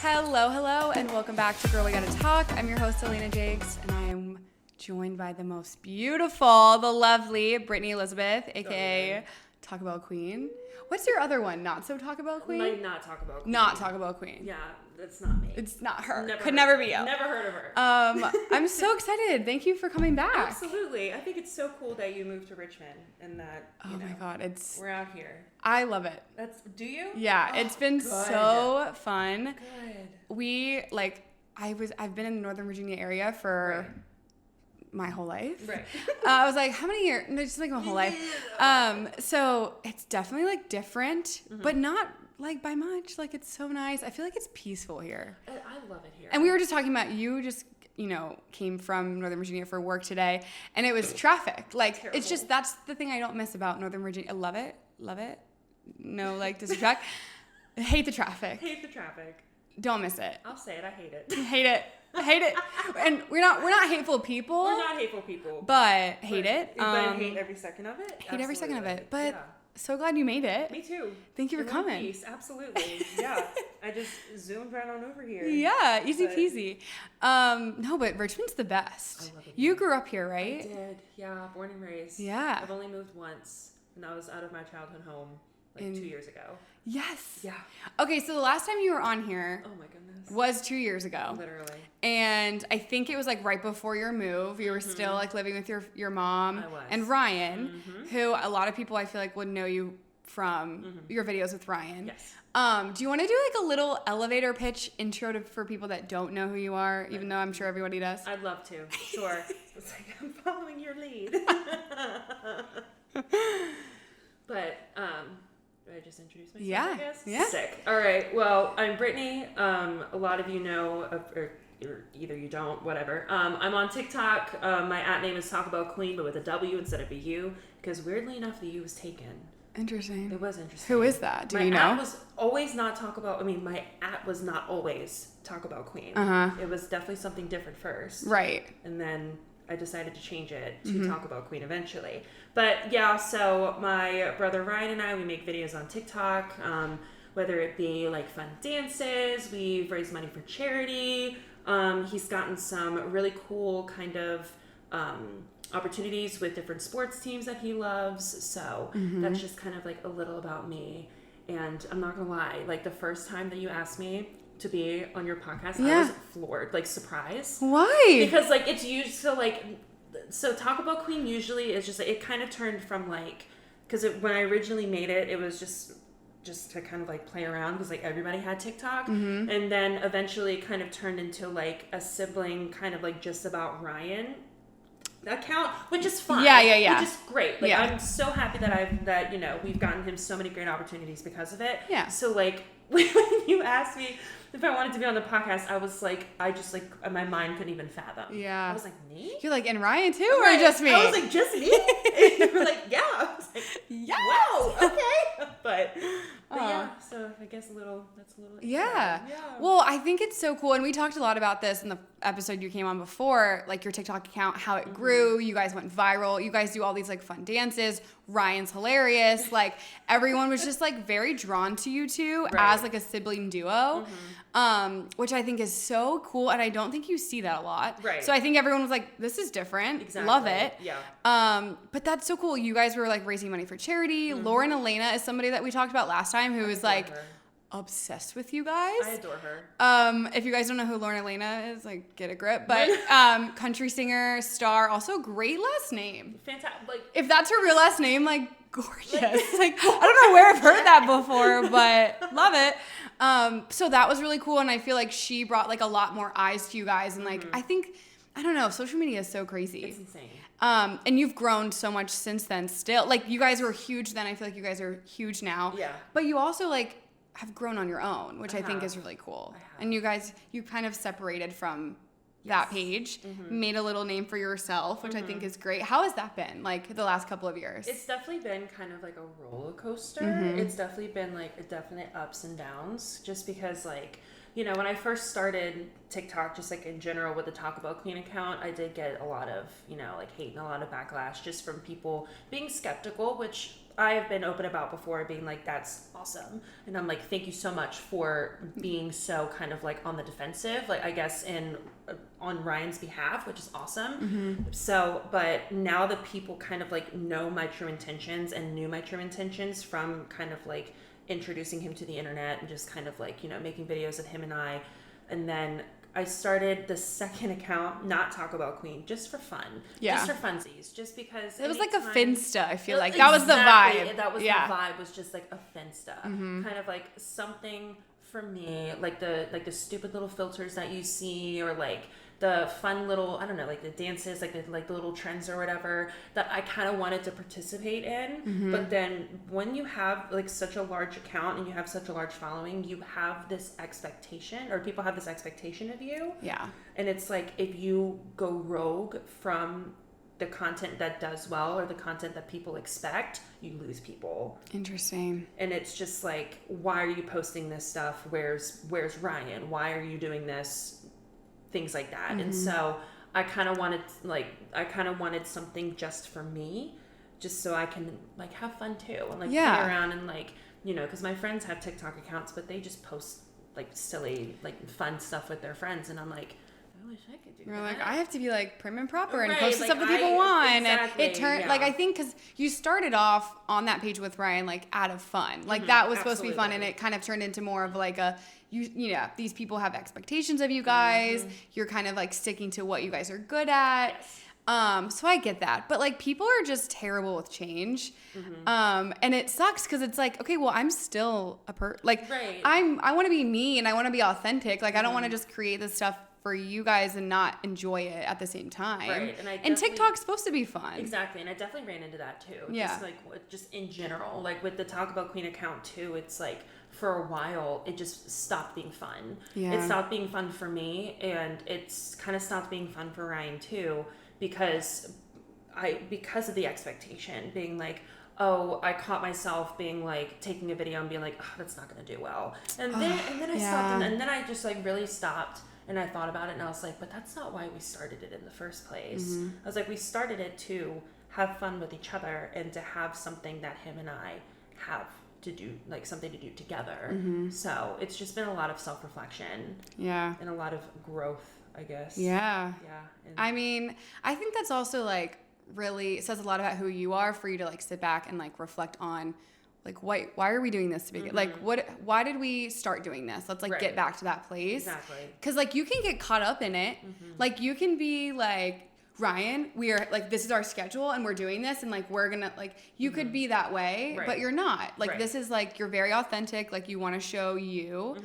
Hello, and welcome back to Girl We Gotta Talk. I'm your host, Elena Jakes, and I am joined by the most beautiful, the lovely Brittany Elizabeth, aka Talk About Queen. What's your other one? Not So Talk About Queen? Like Not Talk About Queen. Not Talk About Queen. Yeah, that's not me. It's not her. Never Could never be you. Never heard of her. I'm so excited. Thank you for coming back. Absolutely. I think it's so cool that you moved to Richmond and that, you know, my God, we're out here. I love it. Do you? Yeah, it's been so fun. Good. I've been in the Northern Virginia area for my whole life. Right. I was like, how many years? No, just like my whole life. So it's definitely like different, but not like by much. Like it's so nice. I feel like it's peaceful here. I love it here. And we were just talking about, you just, came from Northern Virginia for work today, and it was traffic. Like, Terrible. It's just, that's the thing I don't miss about Northern Virginia. I love it. No, like, disrespect. Hate the traffic. Hate the traffic. Don't miss it. I'll say it. I hate it. Hate it. Hate it. And we're not hateful people. We're not hateful people. But hate it. But hate every second of it. Hate every second of it. But yeah. so glad you made it. Me too. Thank you for coming. Peace. Absolutely. Yeah. I just zoomed right on over here. Yeah, easy peasy. No, but Richmond's the best. I love it. You grew up here, right? I did. Yeah, born and raised. Yeah. I've only moved once, and I was out of my childhood home 2 years ago. Yes. Yeah. Okay, so the last time you were on here Oh my goodness. was 2 years ago. Literally. And I think it was like right before your move. You were still like living with your mom I was. and Ryan, who a lot of people I feel like would know you from your videos with Ryan. Yes. Do you want to do like a little elevator pitch intro for people that don't know who you are, even though I'm sure everybody does? I'd love to. Sure. It's like, I'm following your lead. But, do I just introduce myself, Yeah. I guess? Yeah. Sick. All right. Well, I'm Brittany. A lot of you know, or either you don't, whatever. I'm on TikTok. My @name is Talk About Queen, but with a W instead of a U, because weirdly enough, the U was taken. Interesting. It was interesting. Who is that? Do my you know? @ was always not Talk About. I mean, my @ was not always Talk About Queen. It was definitely something different first. Right. And then I decided to change it to Talk About Queen eventually. But yeah, so my brother Ryan and I, we make videos on TikTok, whether it be like fun dances, we've raised money for charity. He's gotten some really cool kind of opportunities with different sports teams that he loves. So that's just kind of like a little about me. And I'm not gonna lie, like the first time that you asked me to be on your podcast, I was floored, like surprised. Why? Because like it's used so Talk About Queen usually is just like, it kind of turned from like, because when I originally made it, it was just to kind of like play around because like everybody had TikTok, and then eventually it kind of turned into like a sibling kind of like just about Ryan account, which is fun. Yeah. Which is great. Like I'm so happy that we've gotten him so many great opportunities because of it. Yeah. So like when you asked me if I wanted to be on the podcast, I was like, my mind couldn't even fathom. Yeah. I was like, me? You're like, and Ryan too, or just me? I was like, just me? And you were like, yeah. I was like, yeah. wow, okay. But yeah, so I guess that's a little Yeah. Yeah. Well, I think it's so cool. And we talked a lot about this in the episode you came on before, like your TikTok account, how it grew. You guys went viral. You guys do all these like fun dances. Ryan's hilarious. Like everyone was just like very drawn to you two as like a sibling duo, which I think is so cool. And I don't think you see that a lot. Right. So I think everyone was like, this is different. Exactly. Love it. Yeah. But that's so cool. You guys were like raising money for charity. Lauren Elena is somebody that we talked about last time who is like obsessed with you guys. I adore her. If you guys don't know who Lauren Elena is, like get a grip. But country singer, star, also great last name. Fantastic. Like if that's her real last name, like gorgeous. Like I don't know where I've heard that before, but love it. So that was really cool, and I feel like she brought like a lot more eyes to you guys, and like I don't know, social media is so crazy. It's insane. And you've grown so much since then still. Like you guys were huge then. I feel like you guys are huge now. Yeah. But you also like have grown on your own, which I think is really cool. And you kind of separated from that page, made a little name for yourself, which I think is great. How has that been, like, the last couple of years? It's definitely been kind of like a roller coaster. It's definitely been like a definite ups and downs, just because like, when I first started TikTok, just like in general with the Talk About Queen account, I did get a lot of, like hate and a lot of backlash just from people being skeptical, which I have been open about before, being like, that's awesome. And I'm like, thank you so much for being so kind of like on the defensive, like I guess on Ryan's behalf, which is awesome. So, but now that people kind of like know my true intentions and knew my true intentions from kind of like introducing him to the internet and just kind of like, you know, making videos of him and I, and then I started the second account, not Taco Bell Queen, just for fun. Yeah. Just for funsies. Just because it was like a Finsta, I feel like. Exactly. That was the vibe. That was the vibe, was just like a Finsta. Kind of like something for me, like the stupid little filters that you see, or like the fun little, I don't know, like the dances, like the little trends or whatever that I kind of wanted to participate in. But then when you have like such a large account and you have such a large following, you have this expectation, or people have this expectation of you. Yeah. And it's like, if you go rogue from the content that does well or the content that people expect, you lose people. Interesting. And it's just like, why are you posting this stuff? Where's Ryan? Why are you doing this? Things like that. And so I kind of wanted something just for me, just so I can like have fun too, and like play around and like, you know, because my friends have TikTok accounts, but they just post like silly, like fun stuff with their friends, and I'm like, I wish I could do You're that. like, I have to be like prim and proper and Right, post the like, stuff that people want. exactly, And it turned, like, I think because you started off on that page with Ryan, like, out of fun. Like, that was supposed to be fun, and it kind of turned into more of like a, you know, these people have expectations of you guys. You're kind of like sticking to what you guys are good at. Yes. So I get that. But like, people are just terrible with change. And it sucks because it's like, okay, well, I'm still like, Right. I want to be me and I want to be authentic. Like, I don't want to just create this stuff for you guys and not enjoy it at the same time. Right. And TikTok's supposed to be fun. Exactly. And I definitely ran into that too. Yeah. Just like, just in general, like with the Taco Bell Queen account too, it's like, for a while, it just stopped being fun. Yeah. It stopped being fun for me, and it's kind of stopped being fun for Ryan too, because of the expectation, being like, oh, I caught myself being like taking a video and being like, oh, that's not gonna do well, and then I stopped, and then I just like really stopped, and I thought about it, and I was like, but that's not why we started it in the first place. I was like, we started it to have fun with each other and to have something that him and I have to do, like something to do together. So it's just been a lot of self-reflection. Yeah. And a lot of growth, I guess. Yeah. Yeah. And I mean, I think that's also like really says a lot about who you are for you to like sit back and like reflect on like why are we doing this to begin? Like why did we start doing this? Let's like get back to that place. Exactly. Cause like you can get caught up in it. Like you can be like, Ryan, we are like, this is our schedule and we're doing this and like we're gonna like, you could be that way, but you're not. Like this is like, you're very authentic, like you want to show you.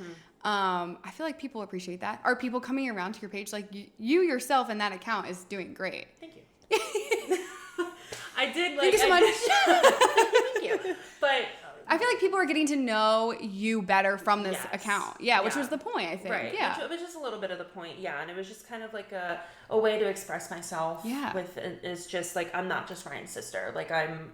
I feel like people appreciate that. Are people coming around to your page? Like you yourself in that account is doing great. Thank you. I did like. Thank you so much. Thank you. But I feel like people are getting to know you better from this account. Yeah, which was the point, I think. Right. Yeah. Which was just a little bit of the point. Yeah. And it was just kind of like a way to express myself. Yeah. With is just like, I'm not just Ryan's sister. Like I'm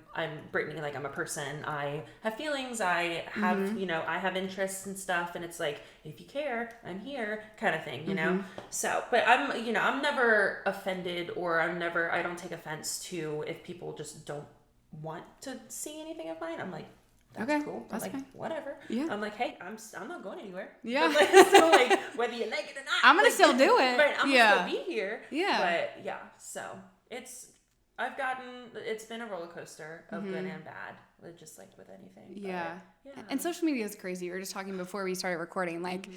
Brittany. Like I'm a person. I have feelings. I have, you know, I have interests and stuff. And it's like, if you care, I'm here kind of thing, you know? So, but I'm never offended, or I don't take offense to if people just don't want to see anything of mine. I'm like, that's okay, cool. That's I'm like, fine. whatever. Yeah. I'm like, hey, I'm not going anywhere. Yeah. But so like, whether you like it or not, I'm gonna like, still do it. Right. I'm Yeah. gonna still be here. Yeah. But yeah, so it's been a roller coaster of good and bad, just like with anything. Yeah. But, yeah. And social media is crazy. We were just talking before we started recording. Like,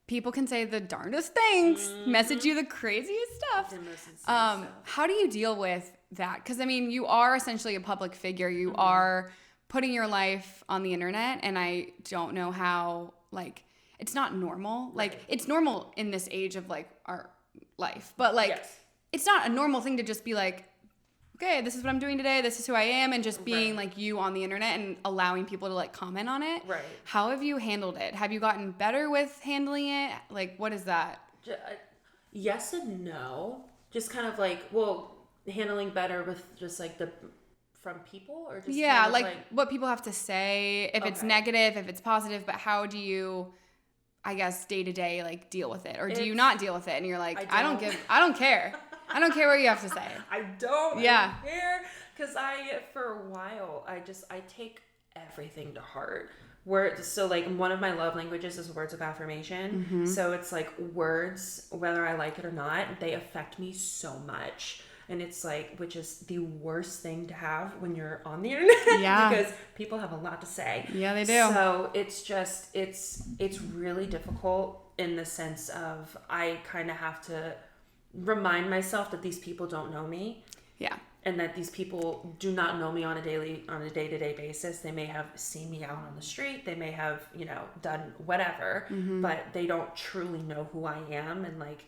people can say the darndest things, message you the craziest stuff. The most insane stuff. How do you deal with that? Because I mean, you are essentially a public figure. You are putting your life on the internet, and I don't know how, like, it's not normal. Like, it's normal in this age of like our life, but like, it's not a normal thing to just be like, okay, this is what I'm doing today, this is who I am, and just being like you on the internet and allowing people to like comment on it. Right. How have you handled it? Have you gotten better with handling it? Like, what is that? Yes and no. Just kind of like, well, handling better with just like from people, or just kind of like what people have to say, if it's negative, if it's positive, but how do you, I guess, day to day like deal with it, or do you not deal with it and you're like, I don't care? I don't care what you have to say. I don't Yeah. care. Because for a while, I take everything to heart. So like one of my love languages is words of affirmation. Mm-hmm. So it's like words, whether I like it or not, they affect me so much. And it's like, which is the worst thing to have when you're on the internet. Yeah. Because people have a lot to say. Yeah, they do. So it's just, it's really difficult in the sense of I kind of have to remind myself that these people don't know me. Yeah. And that these people do not know me on a day-to-day basis. They may have seen me out on the street. They may have, done whatever, but they don't truly know who I am. And like,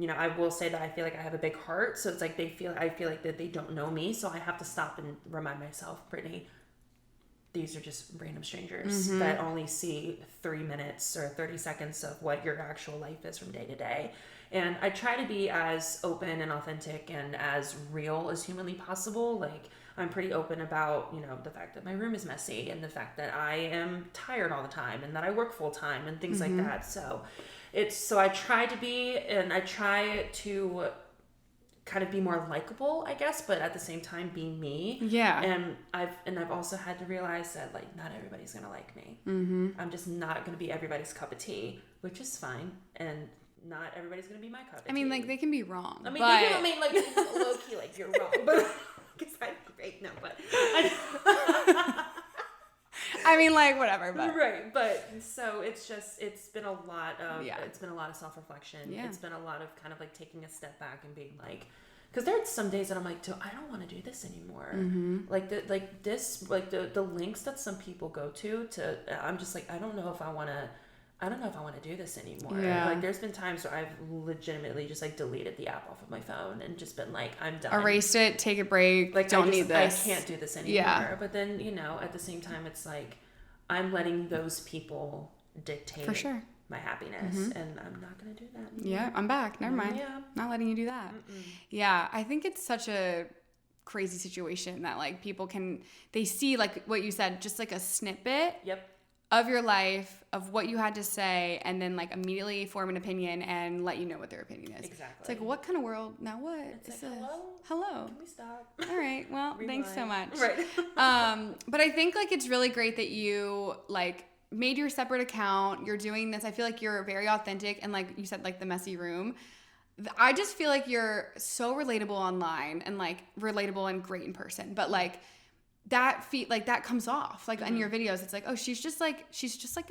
I will say that I feel like I have a big heart. So it's like I feel like that they don't know me. So I have to stop and remind myself, Brittany, these are just random strangers that only see 3 minutes or 30 seconds of what your actual life is from day to day. And I try to be as open and authentic and as real as humanly possible. Like, I'm pretty open about, the fact that my room is messy and the fact that I am tired all the time and that I work full time and things like that. So I try to be, and I try to kind of be more likable, I guess, but at the same time be me. Yeah. And I've also had to realize that like not everybody's gonna like me. I'm just not gonna be everybody's cup of tea, which is fine. And not everybody's gonna be my cup of tea. I mean, like, they can be wrong. I mean, but... low key, like, you're wrong. But because I'm great, no, but I mean, like, whatever, but right. But so it's been a lot of self-reflection. Yeah. It's been a lot of kind of like taking a step back and being like, because there's some days that I'm like, I don't want to do this anymore. Like the links that some people go to I'm just like, I don't know if I want to do this anymore. Yeah. Like there's been times where I've legitimately just like deleted the app off of my phone and just been like, I'm done. Erased it, take a break. Like don't need this. I can't do this anymore. Yeah. But then, at the same time, it's like I'm letting those people dictate For sure. my happiness, and I'm not gonna do that anymore. Yeah, I'm back. Never mind. Yeah. Not letting you do that. Yeah, I think it's such a crazy situation that like people they see like what you said, just like a snippet. Yep. Of your life, of what you had to say, and then like immediately form an opinion and let you know what their opinion is. Exactly. It's like, what kind of world? Now what? It's like, hello. Can we stop? All right. Well, thanks so much. Right. But I think like it's really great that you like made your separate account. You're doing this. I feel like you're very authentic, and like you said, like the messy room. I just feel like you're so relatable online and like relatable and great in person, but like. That comes off like on your videos. It's like, oh, she's just like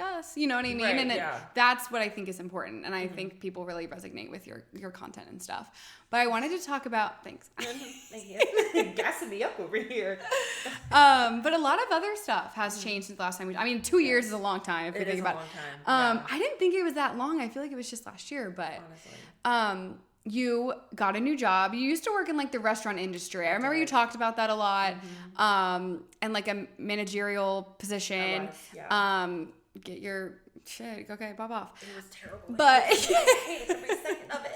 us, you know what I mean? Right, and yeah. That's what I think is important, and I think people really resonate with your content and stuff. But I wanted to talk about thanks. Thank you. Gassing me up over here. But a lot of other stuff has changed since the last time 2 years is a long time if you think about it. It is a long time. I didn't think it was that long. I feel like it was just last year, but honestly. You got a new job. You used to work in like the restaurant industry. I remember you talked about that a lot. And like a managerial position. Get your shit. Okay, pop off. It was terrible. But I hated every second of it.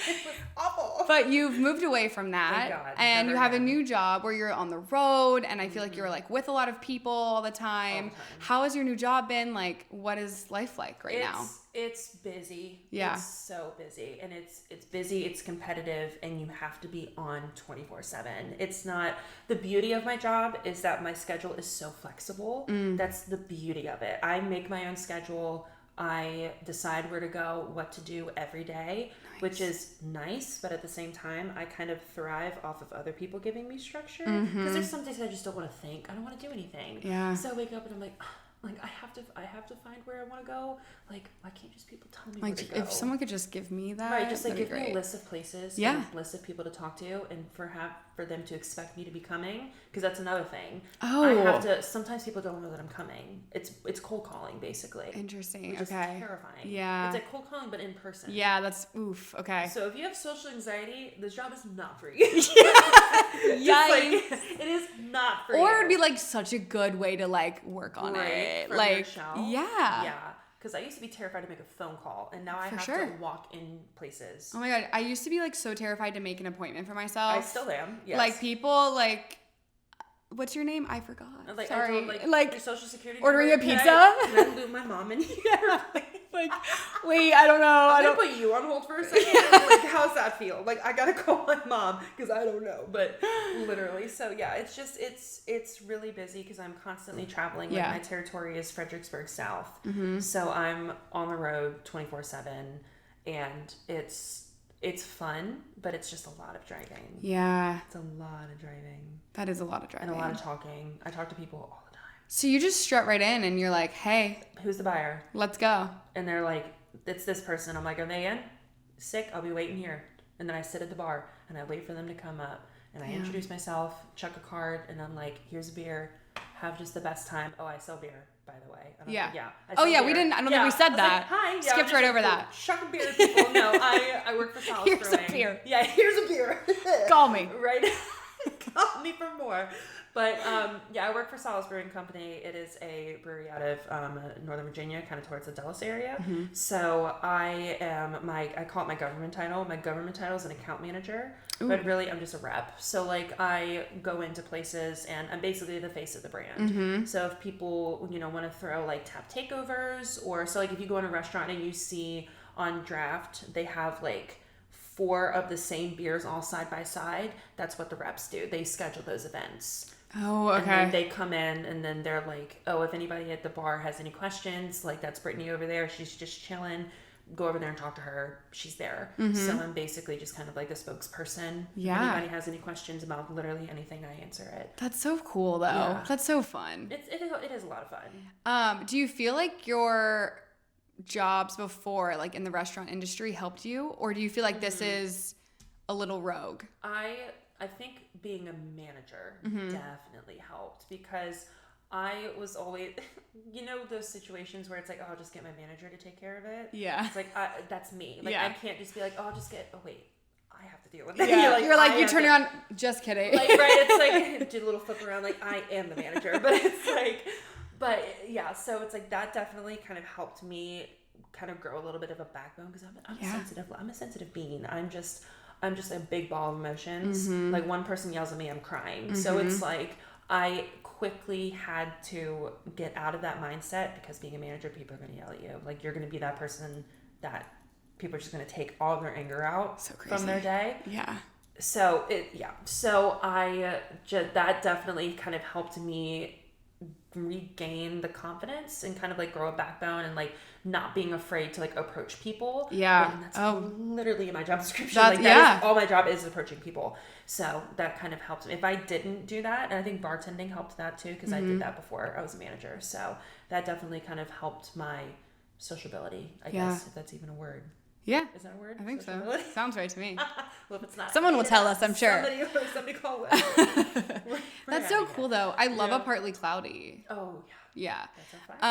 It was awful. But you've moved away from that. Thank God. And Never you have a again. new job where you're on the road, and I feel like you're like with a lot of people all the time. How has your new job been? Like, what is life like now? It's busy. Yeah. It's so busy. And it's busy, it's competitive, and you have to be on 24/7. It's not, the beauty of my job is that my schedule is so flexible. That's the beauty of it. I make my own schedule. I decide where to go, what to do every day, which is nice, but at the same time, I kind of thrive off of other people giving me structure. Because there's some days I just don't want to think. I don't want to do anything. Yeah. So I wake up and I'm like I have to find where I want to go. Like, why can't just people tell me Like, where to go? if someone could just give me that, right, just like that'd give be me a great. list of places, Yeah. and a list of people to talk to, and for them to expect me to be coming, because that's another thing. Oh. I have to. Sometimes people don't know that I'm coming. It's cold calling basically. Interesting. Which Okay. is terrifying. Yeah. It's like cold calling, but in person. Yeah, that's oof. Okay. So if you have social anxiety, this job is not for you. Yikes. It is not for you. Or it'd be like such a good way to like work on Right, it. from Like, your shell. yeah. Yeah. Because I used to be terrified to make a phone call, and now I have sure. to walk in places. Oh my God. I used to be like so terrified to make an appointment for myself. I still am. Yes. Like people like, what's your name? I forgot. Like, Sorry. I told, like your social security ordering number, a pizza? Can I loop my mom in here? like, wait, I don't know. I'm gonna put you on hold for a second. Like, how's that feel? Like, I gotta call my mom because I don't know. But literally, so yeah, it's just it's really busy because I'm constantly traveling. Like, my territory is Fredericksburg South, so I'm on the road 24/7, and it's fun, but it's just a lot of driving. Yeah, it's a lot of driving. That is a lot of driving and a lot of talking. I talk to people all the time. So you just strut right in and you're like, hey, who's the buyer? Let's go. And they're like, it's this person. I'm like, are they in? Sick? I'll be waiting here. And then I sit at the bar and I wait for them to come up and I introduce myself, chuck a card, and I'm like, here's a beer. Have just the best time. Oh, I sell beer, by the way. Yeah. I sell beer. We didn't. I don't think we said that. Like, hi. Skipped right over that. Chuck a beer, people. No, I work for Solace Here's Brewing. a beer. Yeah, here's a beer. Call me. Right. Call me for more. But I work for Solace Brewing Company. It is a brewery out of Northern Virginia, kind of towards the Dallas area. So I call it my government title. My government title is an account manager. Ooh. But really, I'm just a rep. So like, I go into places and I'm basically the face of the brand. So if people want to throw like tap takeovers, or so like if you go in a restaurant and you see on draft they have like 4 of the same beers all side by side, that's what the reps do. They schedule those events. Oh, okay. And then they come in and then they're like, oh, if anybody at the bar has any questions, like that's Brittany over there. She's just chilling. Go over there and talk to her. She's there. So I'm basically just kind of like the spokesperson. Yeah. If anybody has any questions about literally anything, I answer it. That's so cool, though. Yeah. That's so fun. It is a lot of fun. Do you feel like your jobs before, like in the restaurant industry, helped you? Or do you feel like this is a little rogue? I think being a manager definitely helped, because I was always, those situations where it's like, oh, I'll just get my manager to take care of it. Yeah. It's like, that's me. Like, I can't just be like, oh, I'll just get, oh, wait, I have to deal with it. Yeah. You turn around, just kidding. Like, right, it's like, do a little flip around, like, I am the manager. But it's like, so it's like, that definitely kind of helped me kind of grow a little bit of a backbone, because I'm a sensitive being. I'm just a big ball of emotions. Like, one person yells at me, I'm crying. So it's like, I quickly had to get out of that mindset, because being a manager, people are going to yell at you. Like, you're going to be that person that people are just going to take all of their anger out from their day. Yeah. So that definitely kind of helped me regain the confidence and kind of like grow a backbone, and like not being afraid to like approach people. Yeah. And that's literally in my job description. All my job is approaching people. So that kind of helped me. If I didn't do that, and I think bartending helped that too, because I did that before I was a manager. So that definitely kind of helped my sociability, I guess, if that's even a word. Yeah. Is that a word? I think so. Sounds right to me. Well, if it's not, someone will tell us, I'm sure. Somebody call it. That's so cool, though. I love a partly cloudy. Oh, yeah. That's a fact.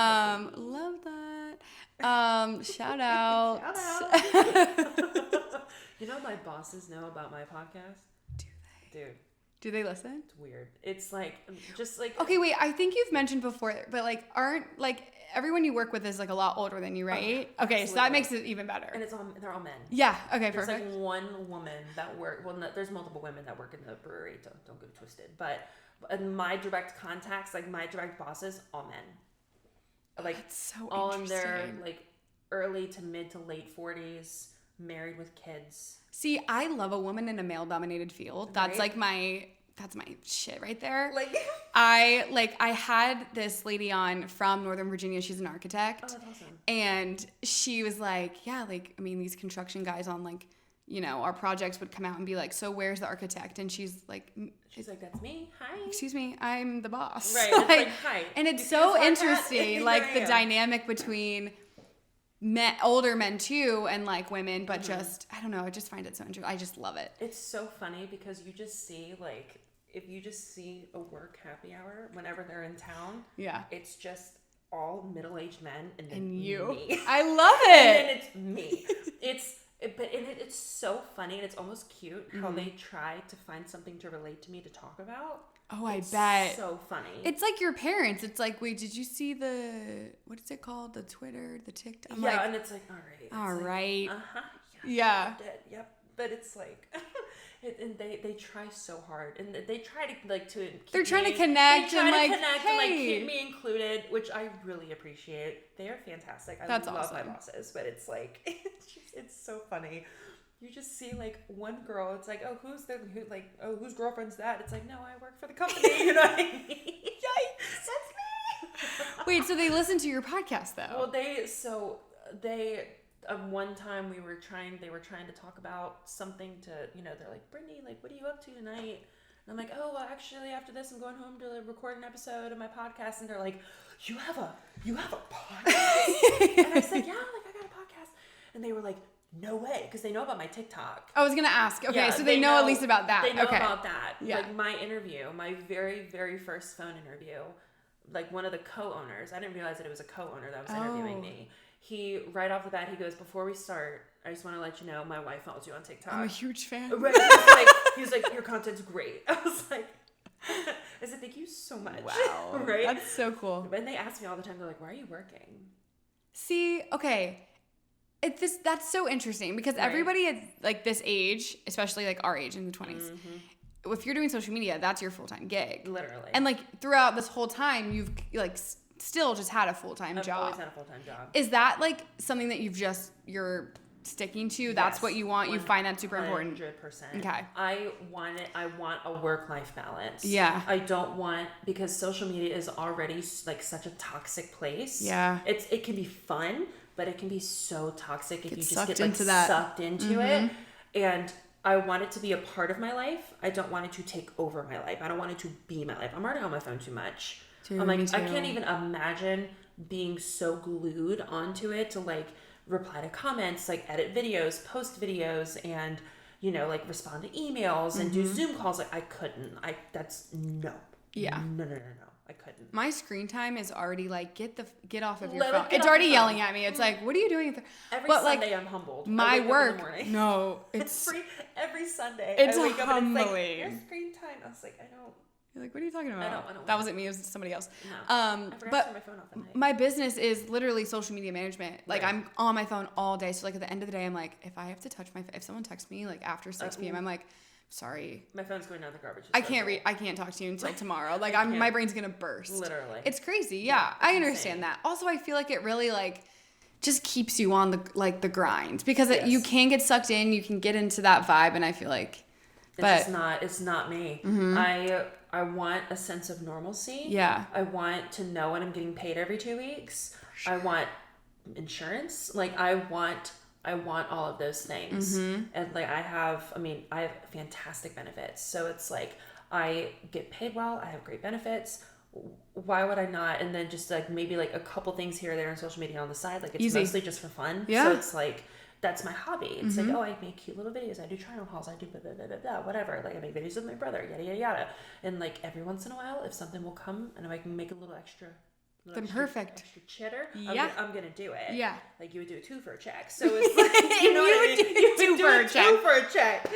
Love that. Shout out. My bosses know about my podcast? Do they? Dude. Do they listen? It's weird. It's like, just like... Okay, wait. I think you've mentioned before, but like, aren't like... Everyone you work with is like a lot older than you, right? Okay, absolutely. So that makes it even better. And they're all men. Yeah. Okay. There's Perfect. like one woman that there's multiple women that work in the brewery. Don't get it twisted. But my direct contacts, like my direct bosses, all men. Like, that's so all in their like early to mid to late 40s, married with kids. See, I love a woman in a male-dominated field. That's like that's my shit right there. Like, I had this lady on from Northern Virginia. She's an architect. Oh, that's awesome. And she was like, yeah, like, I mean, these construction guys on like, our projects would come out and be like, so where's the architect? And she's like, that's me. Hi. Excuse me, I'm the boss. Right. It's like, hi. And it's so interesting, like the dynamic between older men too, and like women, but just, I don't know, I just find it so interesting. I just love it. It's so funny, because you just see like, if you just see a work happy hour whenever they're in town, it's just all middle-aged men and then you. Me. I love it. And then it's me. It's so funny, and it's almost cute how they try to find something to relate to me to talk about. Oh, I bet. So funny. It's like your parents. It's like, wait, did you see what is it called? The Twitter, the TikTok? And it's like, all right. All right. Uh-huh. Yeah. Yep. But it's like, And they try so hard, and they try to they're trying to connect and keep me included, which I really appreciate. They are fantastic. I love my bosses, but it's like it's so funny. You just see like one girl, it's like, oh, whose girlfriend's that? It's like, no, I work for the company. You know what I mean? Yikes, that's me. Wait, so they listen to your podcast though? Well, they one time they were trying to talk about something to, they're like, Brittany, like, what are you up to tonight? And I'm like, oh, well, actually, after this, I'm going home to record an episode of my podcast. And they're like, you have a podcast? And I said, yeah, like, I got a podcast. And they were like, no way, because they know about my TikTok. I was gonna ask. Okay, yeah, so they know at least about that. They know about that. Yeah. Like my interview, my very, very first phone interview, like one of the co-owners, I didn't realize that it was a co-owner that was interviewing me. He, right off the bat, he goes, before we start, I just want to let you know, my wife follows you on TikTok. I'm a huge fan. Right. He's like, your content's great. I was like, I said, thank you so much. Wow. Right? That's so cool. And they ask me all the time, they're like, why are you working? See, okay. That's so interesting because everybody at like this age, especially like our age in the 20s, if you're doing social media, that's your full-time gig. Literally. And like throughout this whole time, you've like still just had a full-time job. I've always had a full-time job. Is that like something that you're sticking to? That's what you want? You find that super important? 100%. Okay. I want a work-life balance. Yeah. I don't want, because social media is already like such a toxic place. Yeah. It can be fun, but it can be so toxic if you just get like sucked into it. And I want it to be a part of my life. I don't want it to take over my life. I don't want it to be my life. I'm already on my phone too much. I'm like, I can't even imagine being so glued onto it to like reply to comments, like edit videos, post videos, and like respond to emails and do Zoom calls. Like I couldn't. No. Yeah. No. I couldn't. My screen time is already like, get off of your phone. It's already yelling at me. It's like, what are you doing? Every Sunday I'm humbled. My work. No, it's every Sunday. It's I wake up and it's humbling. like, your screen time. I was like, I don't. You're like, what are you talking about? I don't that wasn't me. It was somebody else. No. I forgot to turn my phone off at night. My business is literally social media management. Like I'm on my phone all day. So like at the end of the day, I'm like, if I have to touch if someone texts me like after 6 p.m., I'm like, sorry. My phone's going down the garbage. I can't talk to you until tomorrow. Like my brain's gonna burst. Literally. It's crazy. Yeah, I understand that. Also, I feel like it really like just keeps you on the grind because you can get sucked in. You can get into that vibe, and I feel like. It's not me. I want a sense of normalcy. Yeah. I want to know when I'm getting paid every 2 weeks. Sure. I want insurance. Like I want all of those things. And like I have fantastic benefits. So it's like I get paid well, I have great benefits. Why would I not? And then just like maybe like a couple things here or there on social media on the side. Like it's mostly just for fun. Yeah. So it's like that's my hobby. It's like, oh, I make cute little videos. I do try-on hauls. I do blah, blah, blah, blah, blah, whatever. Like I make videos with my brother, yada, yada, yada. And like every once in a while, if something will come and if I can make a little extra, perfect. Extra cheddar, yeah. I'm going to do it. Yeah. Like you would do a 2 for a check. So it's like, you know what I mean? You would do 2 for a check.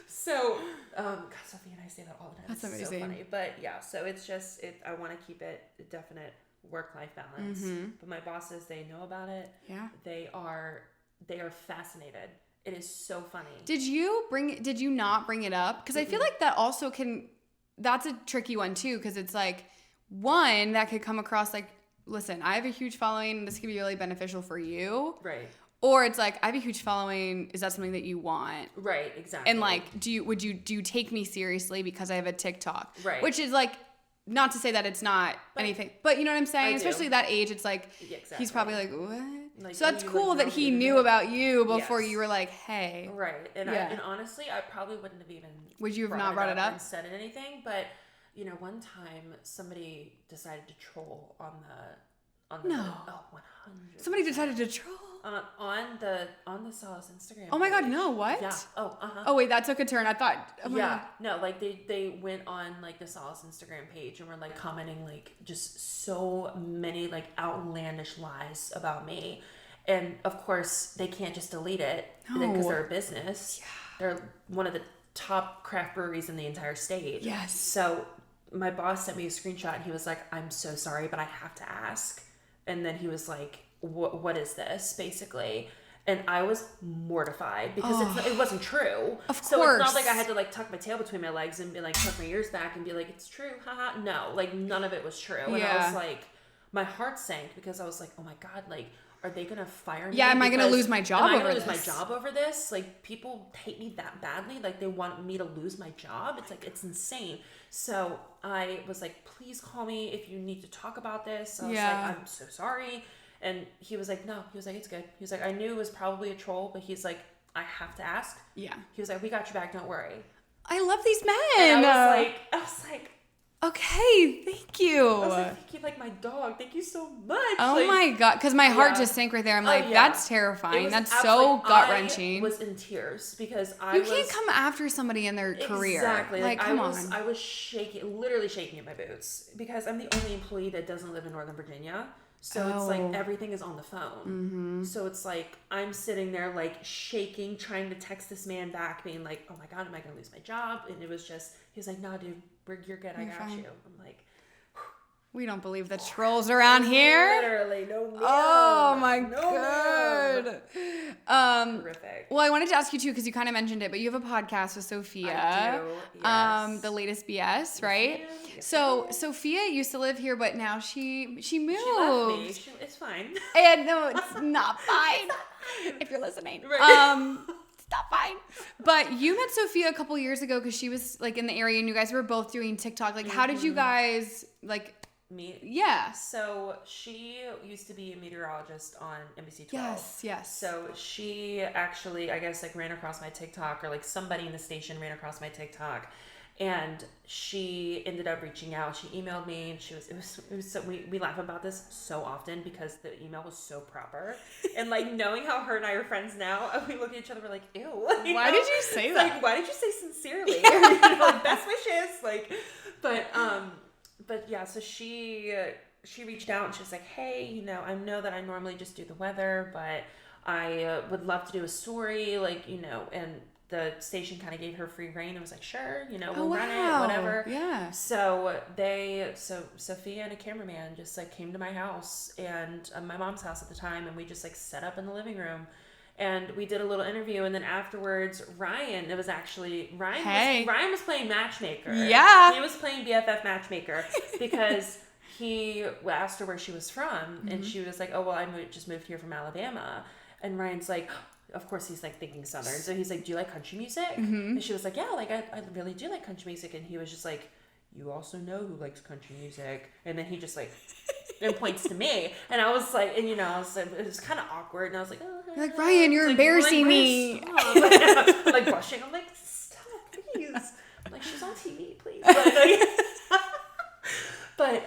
So, God, Sophie and I say that all the time. That's amazing. So funny. But yeah, so it's just, I want to keep it a definite work-life balance. But my bosses, they know about it. Yeah. They are fascinated. It is so funny. Did you not bring it up? Because I feel like that also that's a tricky one too. Because it's like, one, that could come across like, listen, I have a huge following. This could be really beneficial for you. Right. Or it's like, I have a huge following. Is that something that you want? Right, exactly. And like, do you take me seriously because I have a TikTok? Right. Which is like, not to say that it's not anything, but you know what I'm saying? Especially that age, it's like, he's probably like, what? Like, so that's cool that he knew about you before you were like, hey. Right. And and honestly, I probably wouldn't have even Would you have not brought it up? And said anything, but one time somebody decided to troll on the 100%. Somebody decided to troll on the Solace Instagram. Oh my page. God, no, what? Yeah. Oh wait, that took a turn. I thought. Oh yeah. No, like they went on like the Solace Instagram page and were like commenting like just so many like outlandish lies about me, and of course they can't just delete it because they're a business. Yeah. They're one of the top craft breweries in the entire state. Yes. So my boss sent me a screenshot and he was like, I'm so sorry, but I have to ask. And then he was like, what is this, basically? And I was mortified because it wasn't true. Of so course. It's not like I had to like tuck my tail between my legs and be like tuck my ears back and be like, it's true, haha. No, like none of it was true. And I was like, my heart sank because I was like, oh my God, like, are they gonna fire me? Yeah, am I gonna lose my job over this? Am I gonna lose my job over this? Like, people hate me that badly. Like, they want me to lose my job. It's like, it's insane. So I was like, please call me if you need to talk about this. I was like, I'm so sorry. And he was like, no. He was like, it's good. He was like, I knew it was probably a troll, but he's like, I have to ask. Yeah. He was like, we got your back. Don't worry. I love these men. And I was like, okay, thank you. I was like, thank you, like my dog. Thank you so much. Oh like, my God. Because my heart just sank right there. I'm like, that's terrifying. That's so gut-wrenching. I was in tears because You can't come after somebody in their career. Exactly. Like, come on. I was shaking, literally shaking in my boots because I'm the only employee that doesn't live in Northern Virginia. So it's like everything is on the phone. Mm-hmm. So it's like I'm sitting there like shaking, trying to text this man back, being like, oh my God, am I going to lose my job? And it was just, he was like, no, dude, you're good. I got you. I'm like, we don't believe the trolls around here. Literally, no ma'am. Oh my God. Horrific. Well, I wanted to ask you too, because you kind of mentioned it, but you have a podcast with Sophia. I do, yes. The latest BS, right? Yes, so Sophia used to live here, but now she moved. She left me. It's fine. And no, it's not fine. If you're listening. Right. It's not fine. But you met Sophia a couple years ago because she was like in the area and you guys were both doing TikTok. Like, how did you guys like meet? Yeah. So she used to be a meteorologist on NBC 12. Yes. So she actually, I guess, like ran across my TikTok, or like somebody in the station ran across my TikTok, and she ended up reaching out. She emailed me, and it was so, we laugh about this so often because the email was so proper, and like knowing how her and I are friends now, we look at each other, we're like, ew. Why did you say that? Like, why did you say sincerely? Like, best wishes, like, but yeah, so she reached out and she was like, hey, I know that I normally just do the weather, but I would love to do a story, like, and the station kind of gave her free reign. I was like, sure, we'll run it, whatever. Yeah. So Sophia and a cameraman just like came to my house and my mom's house at the time, and we just like set up in the living room. And we did a little interview, and then afterwards, Ryan was playing matchmaker. Yeah. He was playing BFF matchmaker because he asked her where she was from, and she was like, oh, well, I just moved here from Alabama. And Ryan's like, of course, he's like thinking Southern. So he's like, do you like country music? Mm-hmm. And she was like, yeah, like I really do like country music. And he was just like, you also know who likes country music. And then he just like, and points to me. And I was like, and I was like, it was kind of awkward. And I was like, oh. You're like, Ryan, you're embarrassing me. I'm like blushing. I'm like, stop, please. I'm like, she's on TV, please. But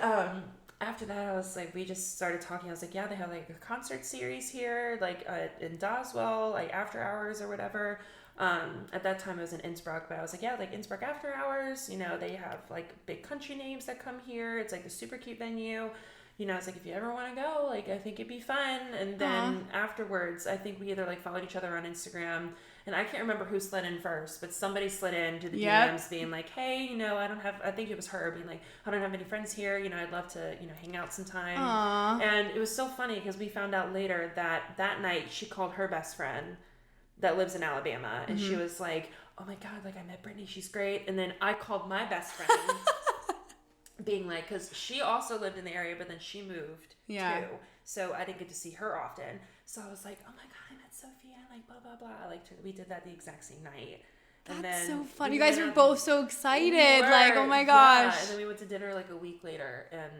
after that, I was like, we just started talking. I was like, yeah, they have like a concert series here, like in Doswell, like after hours or whatever. At that time, I was in Innsbruck, but I was like, yeah, like Innsbruck after hours. They have like big country names that come here. It's like a super cute venue. I was like, if you ever want to go, like, I think it'd be fun. And then afterwards, I think we either like followed each other on Instagram, and I can't remember who slid in first, but somebody slid into the DMs being like, hey, I think it was her being like, I don't have any friends here. I'd love to, hang out sometime. Aww. And it was so funny because we found out later that night she called her best friend that lives in Alabama. And she was like, oh my God, like I met Brittany. She's great. And then I called my best friend. Being like, because she also lived in the area, but then she moved too. So I didn't get to see her often. So I was like, oh my God, I met Sophia, like blah, blah, blah. Like we did that the exact same night. That's so fun. You guys were both so excited. Like, oh my gosh. Yeah. And then we went to dinner like a week later, and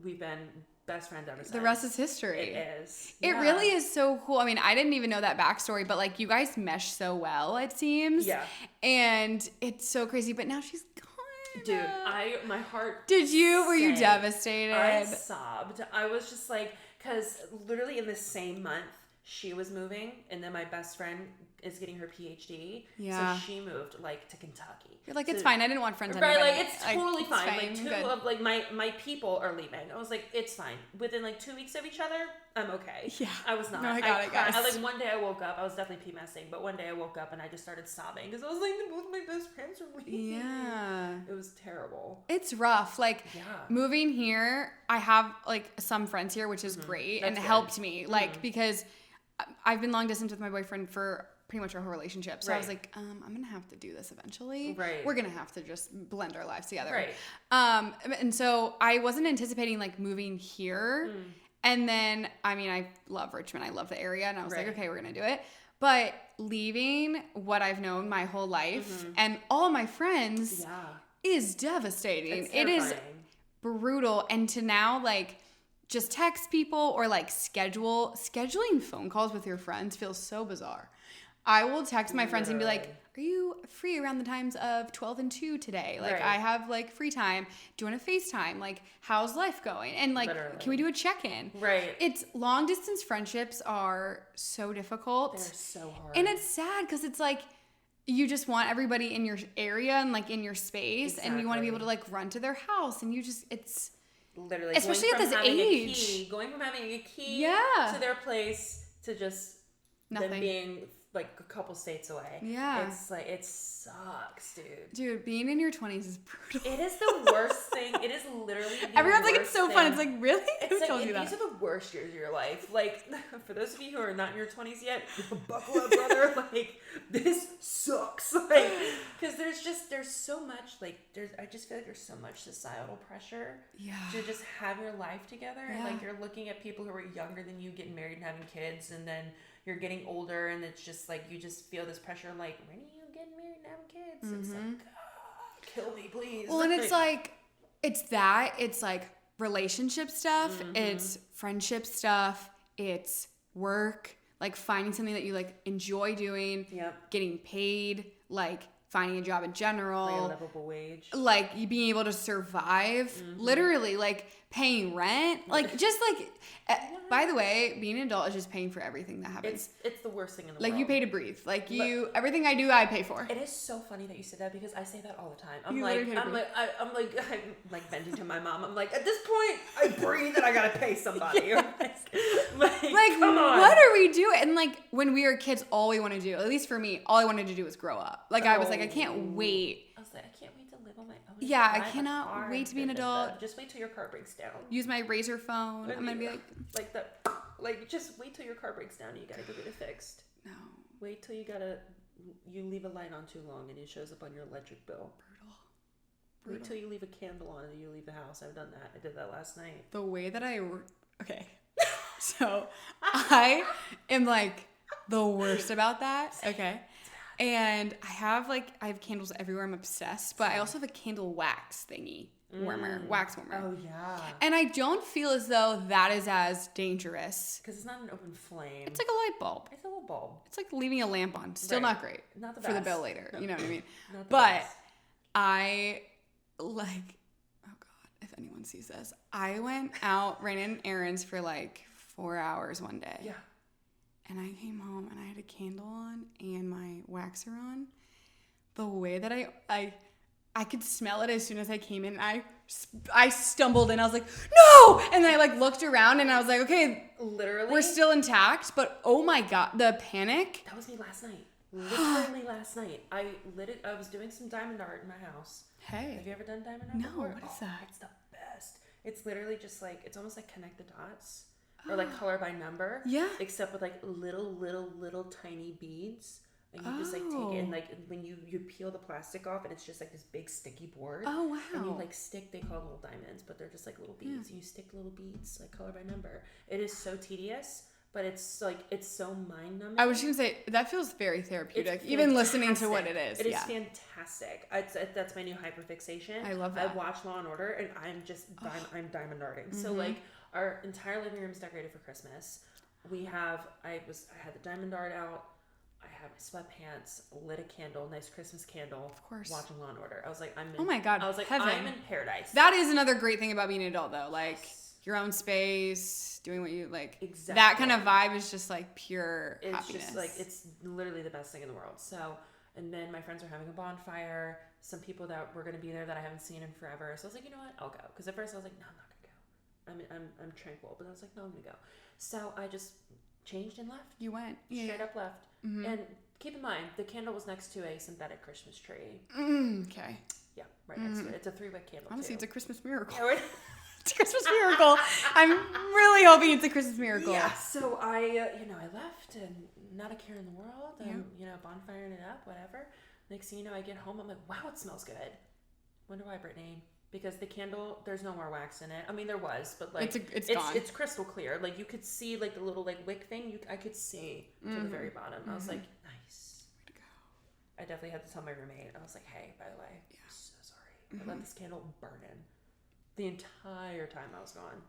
we've been best friends ever since. The rest is history. It is. It really is so cool. I mean, I didn't even know that backstory, but like you guys mesh so well, it seems. Yeah. And it's so crazy. But now she's gone. Dude, my heart Were you devastated? I sobbed. I was just like, because literally in the same month, she was moving, and then my best friend is getting her PhD. Yeah. So she moved like to Kentucky. You're like, it's fine. I didn't want friends. Right, like it's totally fine. Like two of like my people are leaving. I was like, it's fine. Within like 2 weeks of each other, I'm okay. Yeah. I was not. No, I got it, guys. Like one day I woke up. I was definitely PMSing, but one day I woke up and I just started sobbing because I was like, both my best friends are leaving. Yeah. It was terrible. It's rough. Like moving here, I have like some friends here, which is great. That's and it good. helped me. Like because I've been long distance with my boyfriend for pretty much our whole relationship. So I Right. was like, I'm going to have to do this eventually. Right. We're going to have to just blend our lives together. Right. And so I wasn't anticipating like moving here. And then, I mean, I love Richmond. I love the area. And I was like, Right. okay, we're going to do it. But leaving what I've known my whole life and all my friends is devastating. It is brutal. And to now, like, just text people or like scheduling phone calls with your friends feels so bizarre. I will text my friends and be like, are you free around the times of 12 and 2 today? Like, I have like free time. Do you want to FaceTime? Like, how's life going? And like, can we do a check-in? Right. It's long distance friendships are so difficult. They're so hard. And it's sad because it's like, you just want everybody in your area and like in your space and you want to be able to like run to their house and you just, it's literally, especially at this age. Going from having a key to their place to just them being like a couple states away. Yeah. It's like, it sucks, dude. Dude, being in your 20s is brutal. It is the worst thing. It is literally the Everyone's like, it's so worst fun. thing. It's like, really? It's Who like, told you that? these are the worst years of your life. Like, for those of you who are not in your 20s yet, buckle up, brother. Like, this sucks. Like, because there's so much, like, I just feel like there's so much societal pressure to just have your life together. And, like, you're looking at people who are younger than you getting married and having kids, and then you're getting older, and it's just, like, you just feel this pressure, like, when are you getting married and having kids? It's like, kill me, please. Well, and it's like, it's like relationship stuff, it's friendship stuff, it's work, like finding something that you like enjoy doing, getting paid, like finding a job in general, like a livable wage, like you being able to survive, literally like paying rent, like just like, by the way, being an adult is just paying for everything that happens. It's the worst thing in the like world. you pay to breathe, like everything I do, I pay for. It is so funny that you said that because I say that all the time. I'm like bending to my mom. I'm like, at this point, I breathe and I gotta pay somebody. like come on. What are we doing? And like when we were kids, all we want to do, at least for me, all I wanted to do was grow up. Like I was like, I can't wait. I was like, I can't wait to live on my own. Yeah, I cannot wait to be an adult. Just wait till your car breaks down. Use my Razor phone. I'm gonna be like just wait till your car breaks down and you gotta go get it fixed. No. Wait till you leave a light on too long and it shows up on your electric bill. Brutal. Wait till you leave a candle on and you leave the house. I've done that. I did that last night. The way that okay. So I am like the worst about that. Okay. And I have candles everywhere. I'm obsessed, but I also have a candle wax thingy. Wax warmer. Oh yeah. And I don't feel as though that is as dangerous. Because it's not an open flame. It's like a light bulb. It's a little bulb. It's like leaving a lamp on. Still not great. Not the best. For the bill later. No. You know what I mean? But best. I like, oh God, if anyone sees this, I went out, ran in errands for like 4 hours one day. Yeah. And I came home and I had a candle on and my waxer on. The way that I could smell it as soon as I came in. I stumbled and I was like, no! And then I like looked around and I was like, okay, literally, we're still intact, but oh my God, the panic. That was me last night. Literally last night. I lit it. I was doing some diamond art in my house. Hey. Have you ever done diamond art No, before? what is that? It's the best. It's literally just like, it's almost like connect the dots. Or like color by number. Yeah. Except with like little tiny beads. And you just like take it and like when you peel the plastic off and it's just like this big sticky board. Oh wow. And you like stick, they call them little diamonds, but they're just like little beads. You stick little beads like color by number. It is so tedious, but it's like, it's so mind numbing. I was just gonna say, that feels very therapeutic. Even listening to what it is. It is fantastic. That's my new hyperfixation. I love that. I watch Law and Order and I'm just, I'm diamond arting. So like our entire living room is decorated for Christmas. I had the diamond art out. I had my sweatpants, lit a candle, nice Christmas candle. Of course. Watching Law and Order. I was like, oh my God. I was like, heaven. I'm in paradise. That is another great thing about being an adult though. Like your own space, doing what you like. Exactly. That kind of vibe is just like pure happiness. It's just like, it's literally the best thing in the world. So, and then my friends are having a bonfire. Some people that were going to be there that I haven't seen in forever. So I was like, you know what? I'll go. Because at first I was like, no, I'm not going to go. I'm tranquil. But I was like, no, I'm going to go. So I just changed and left. You went. Straight up left. Mm-hmm. And keep in mind, the candle was next to a synthetic Christmas tree. Okay. Yeah, right next to it. It's a 3-wick candle. Honestly, it's a Christmas miracle. It's a Christmas miracle. I'm really hoping it's a Christmas miracle. Yeah. So I left and not a care in the world. I'm, bonfiring it up, whatever. Next thing you know, I get home. I'm like, wow, it smells good. Wonder why, Brittany? Because the candle, there's no more wax in it. I mean, there was, but like it's gone. It's crystal clear. Like you could see like the little like wick thing. I could see to the very bottom. I was like, nice. Way to go. I definitely had to tell my roommate. I was like, hey, by the way, I'm so sorry. I let this candle burn in the entire time I was gone.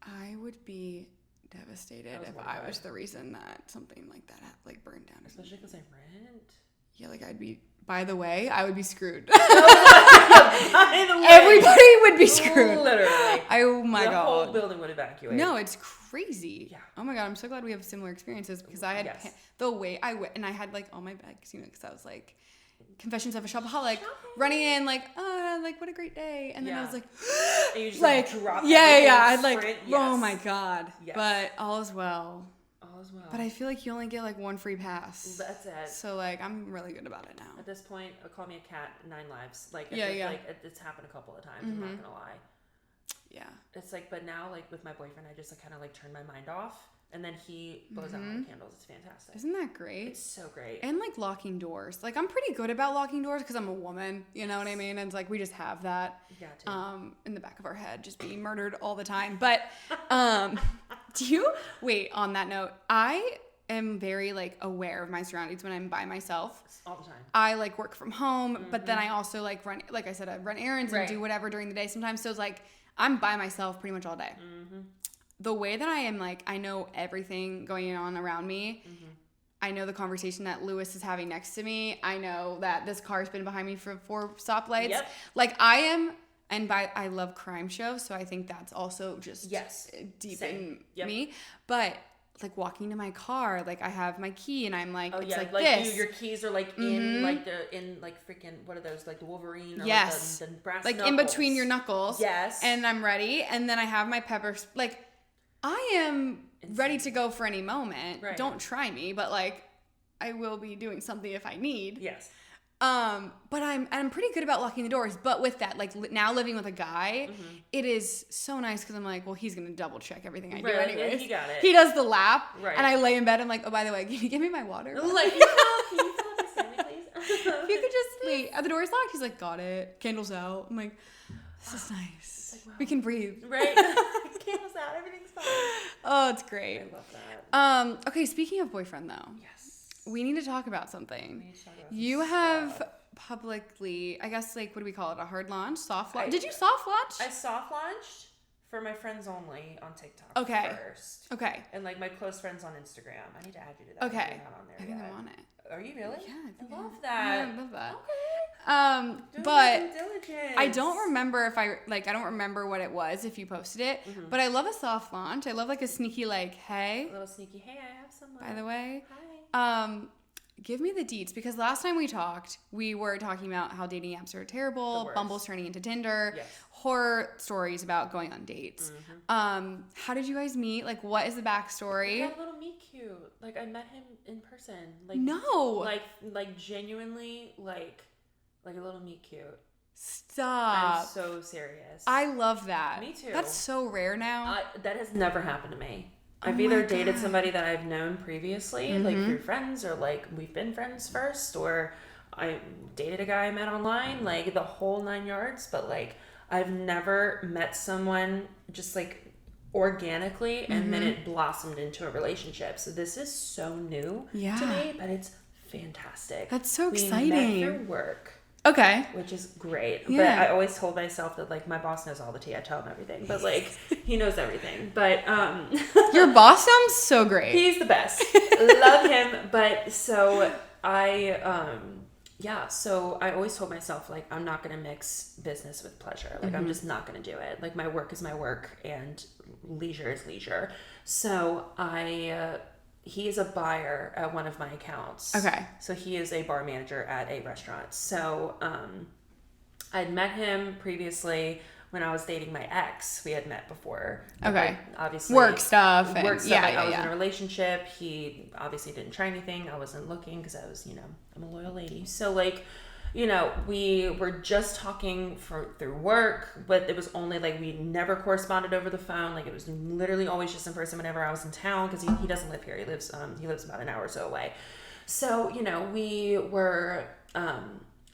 I would be devastated if I was the reason that something like that like burned down. Especially because I rent. Yeah, like I'd be. By the way, I would be screwed. By the way, everybody would be screwed. Literally. Oh my god. The whole building would evacuate. No, it's crazy. Yeah. Oh my god, I'm so glad we have similar experiences because I had the way I went and I had like all my bags, because I was like Confessions of a Shopaholic, running in like what a great day, and then I was like, and you just like drop I'd like sprint. Oh my god, yes. But all is well. All is well. But I feel like you only get like one free pass. That's it. So like I'm really good about it now. At this point, call me a cat, 9 lives. Like like it's happened a couple of times. I'm not gonna lie. Yeah. It's like, but now like with my boyfriend, I just like, kind of like turn my mind off. And then he blows out all the candles. It's fantastic. Isn't that great? It's so great. And like locking doors. Like I'm pretty good about locking doors because I'm a woman. You know what I mean? And it's like we just have that in the back of our head, just being murdered all the time. But on that note, I am very like aware of my surroundings when I'm by myself. All the time. I like work from home, but then I also like run, like I said, I run errands and do whatever during the day sometimes. So it's like I'm by myself pretty much all day. The way that I am, like, I know everything going on around me. I know the conversation that Lewis is having next to me. I know that this car's been behind me for 4 stoplights. Yep. Like, I am, I love crime shows, so I think that's also just deep in me. But, like, walking to my car, like, I have my key, and I'm like, it's like this. Your keys are, like, in freaking, what are those, like, the Wolverine? Or yes. Like the brass like, knuckles. in between your knuckles. Yes. And I'm ready, and then I have my pepper, like, I am ready to go for any moment. Right. Don't try me, but like I will be doing something if I need. Yes. But I'm pretty good about locking the doors. But with that, like now living with a guy, it is so nice because I'm like, well, he's gonna double check everything I do anyways. He got it. He does the lap, right? And I lay in bed. I'm like, oh, by the way, can you give me my water? Like, can you fill up my Stanley, please? If you could just wait. The door's locked. He's like, got it. Candles out. I'm like, this is nice. Like, wow. We can breathe. Right. Candles out. Everything's fine. Oh, it's great. I love that. Okay, speaking of boyfriend though. Yes. We need to talk about something. You have publicly, I guess, like, what do we call it? A hard launch? Soft launch? Did you soft launch? I soft launched for my friends only on TikTok first. Okay. And like my close friends on Instagram. I need to add you to that. Okay. You're not on there I think yet. I'm on it. Are you really? Yeah. I love that. Yeah, I love that. Okay. But I don't remember I don't remember what it was if you posted it, but I love a soft launch. I love like a sneaky like, hey. A little sneaky, hey, I have someone. By the way. Hi. Give me the deets, because last time we talked, we were talking about how dating apps are terrible, Bumble's turning into Tinder, horror stories about going on dates. How did you guys meet? Like, what is the backstory? We had a little meet cute. Like, I met him in person. Like, no. Like genuinely, like a little meet cute. Stop. I'm so serious. I love that. Me too. That's so rare now. That has never happened to me. I've either dated somebody that I've known previously, like through friends, or like we've been friends first, or I dated a guy I met online, like the whole 9 yards. But like I've never met someone just like organically and then it blossomed into a relationship. So this is so new to me, but it's fantastic. That's so exciting. We met through work. Okay. Which is great. Yeah. But I always told myself that, like, my boss knows all the tea. I tell him everything. But, like, he knows everything. But, your boss sounds so great. He's the best. Love him. But, so, so I always told myself, like, I'm not going to mix business with pleasure. Like, I'm just not going to do it. Like, my work is my work and leisure is leisure. So, he is a buyer at one of my accounts. Okay. So he is a bar manager at a restaurant. So I'd met him previously when I was dating my ex. We had met before. Okay. Like, obviously. Work stuff. I was in a relationship. He obviously didn't try anything. I wasn't looking because I was, I'm a loyal lady. So like, you know, we were just talking through work, but it was only like we never corresponded over the phone. Like it was literally always just in person whenever I was in town, because he doesn't live here. He lives about an hour or so away. So, you know, we were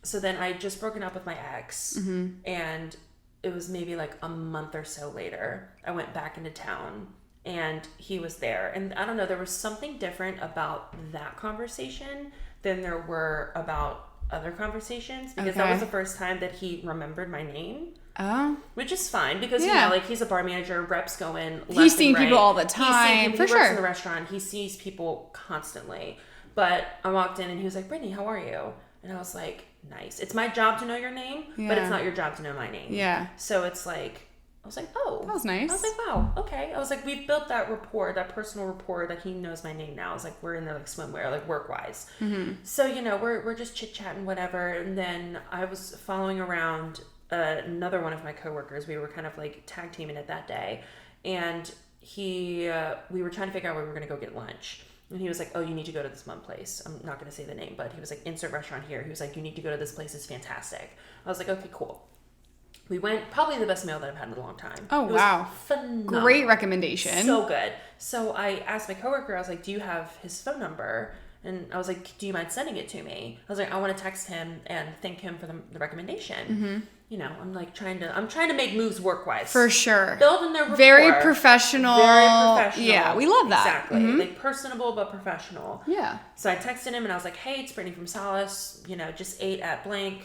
so then I had just broken up with my ex, and it was maybe like a month or so later, I went back into town and he was there. And I don't know, there was something different about that conversation than there were about other conversations, because that was the first time that he remembered my name. Oh. Which is fine, because, you know, like, he's a bar manager, reps go in left He's seeing and right. people all the time, for he sure. works in the restaurant. He sees people constantly. But I walked in and he was like, Brittany, how are you? And I was like, nice. It's my job to know your name, but it's not your job to know my name. Yeah. So it's like, I was like, oh. That was nice. I was like, wow, okay. I was like, we've built that rapport, that personal rapport, that he knows my name now. I was like, we're in there like swimwear, like work-wise. So, you know, we're just chit-chatting, whatever. And then I was following around another one of my coworkers. We were kind of like tag teaming it that day. And we were trying to figure out where we were going to go get lunch. And he was like, oh, you need to go to this one place. I'm not going to say the name, but he was like, insert restaurant here. He was like, you need to go to this place. It's fantastic. I was like, okay, cool. We went, probably the best meal that I've had in a long time. Oh, wow. Phenomenal. Great recommendation. So good. So I asked my coworker, I was like, do you have his phone number? And I was like, do you mind sending it to me? I was like, I want to text him and thank him for the recommendation. You know, I'm trying to make moves work-wise. For sure. Building their rapport. Very professional. Yeah, we love that. Exactly. Like personable but professional. Yeah. So I texted him and I was like, hey, it's Brittany from Solace. You know, just ate at blank.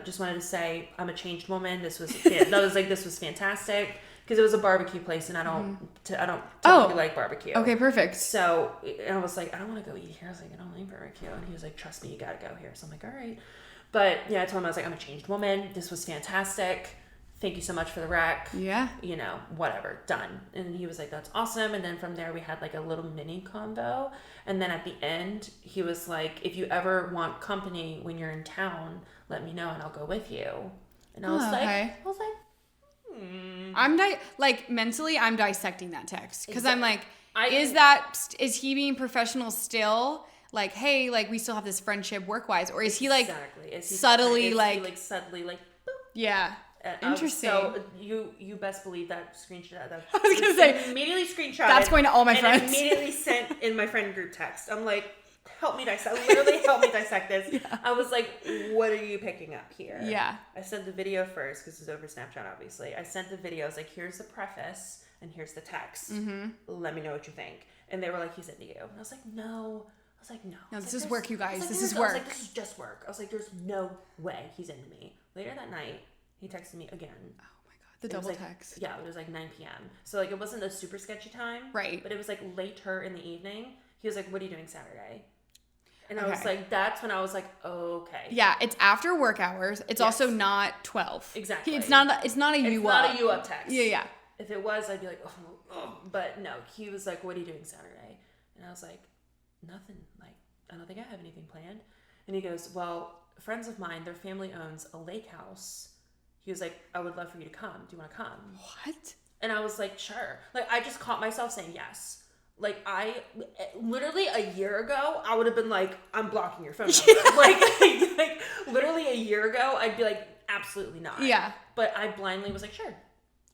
Just wanted to say I'm a changed woman. This was fantastic. Because it was a barbecue place, and I don't typically like barbecue. Okay, perfect. So and I was like, I don't want to go eat here. I was like, I don't like barbecue. And he was like, trust me, you got to go here. So I'm like, all right. But yeah, I told him, I was like, I'm a changed woman. This was fantastic. Thank you so much for the rec. Yeah. You know, whatever. Done. And he was like, that's awesome. And then from there, we had like a little mini combo. And then at the end, he was like, if you ever want company when you're in town, let me know and I'll go with you. And I was like, mentally, I'm dissecting that text. Because I'm like, is he being professional still? Like, hey, like, we still have this friendship work-wise? Or is he, like, subtly, like, boop. Yeah. Interesting. So you best believe that screenshot. That I was going to say. Immediately screenshot. That's going to all my friends. And immediately sent in my friend group text. I'm like, help me dissect. Literally help me dissect this. Yeah. I was like, what are you picking up here? Yeah. I sent the video first because it's over Snapchat, obviously. I sent the video. I was like, here's the preface and here's the text. Let me know what you think. And they were like, he's into you. And I was like, no. I was like, no. No, this is work, you guys. This is work. I was like, this is just work. I was like, there's no way he's into me. Later that night, he texted me again. Oh my God. The double text. Yeah, it was like 9 p.m. So like it wasn't a super sketchy time. Right. But it was like later in the evening. He was like, what are you doing Saturday? And I was like, that's when I was like, okay. Yeah, it's after work hours. It's also not 12. Exactly. It's not a you up. It's not a you up text. Yeah. If it was, I'd be like, oh. But no, he was like, what are you doing Saturday? And I was like, nothing. Like, I don't think I have anything planned. And he goes, well, friends of mine, their family owns a lake house. He was like, I would love for you to come. Do you want to come? What? And I was like, sure. Like, I just caught myself saying yes. Like, I literally a year ago, I would have been like, I'm blocking your phone number. like literally a year ago, I'd be like, absolutely not. Yeah. But I blindly was like, sure.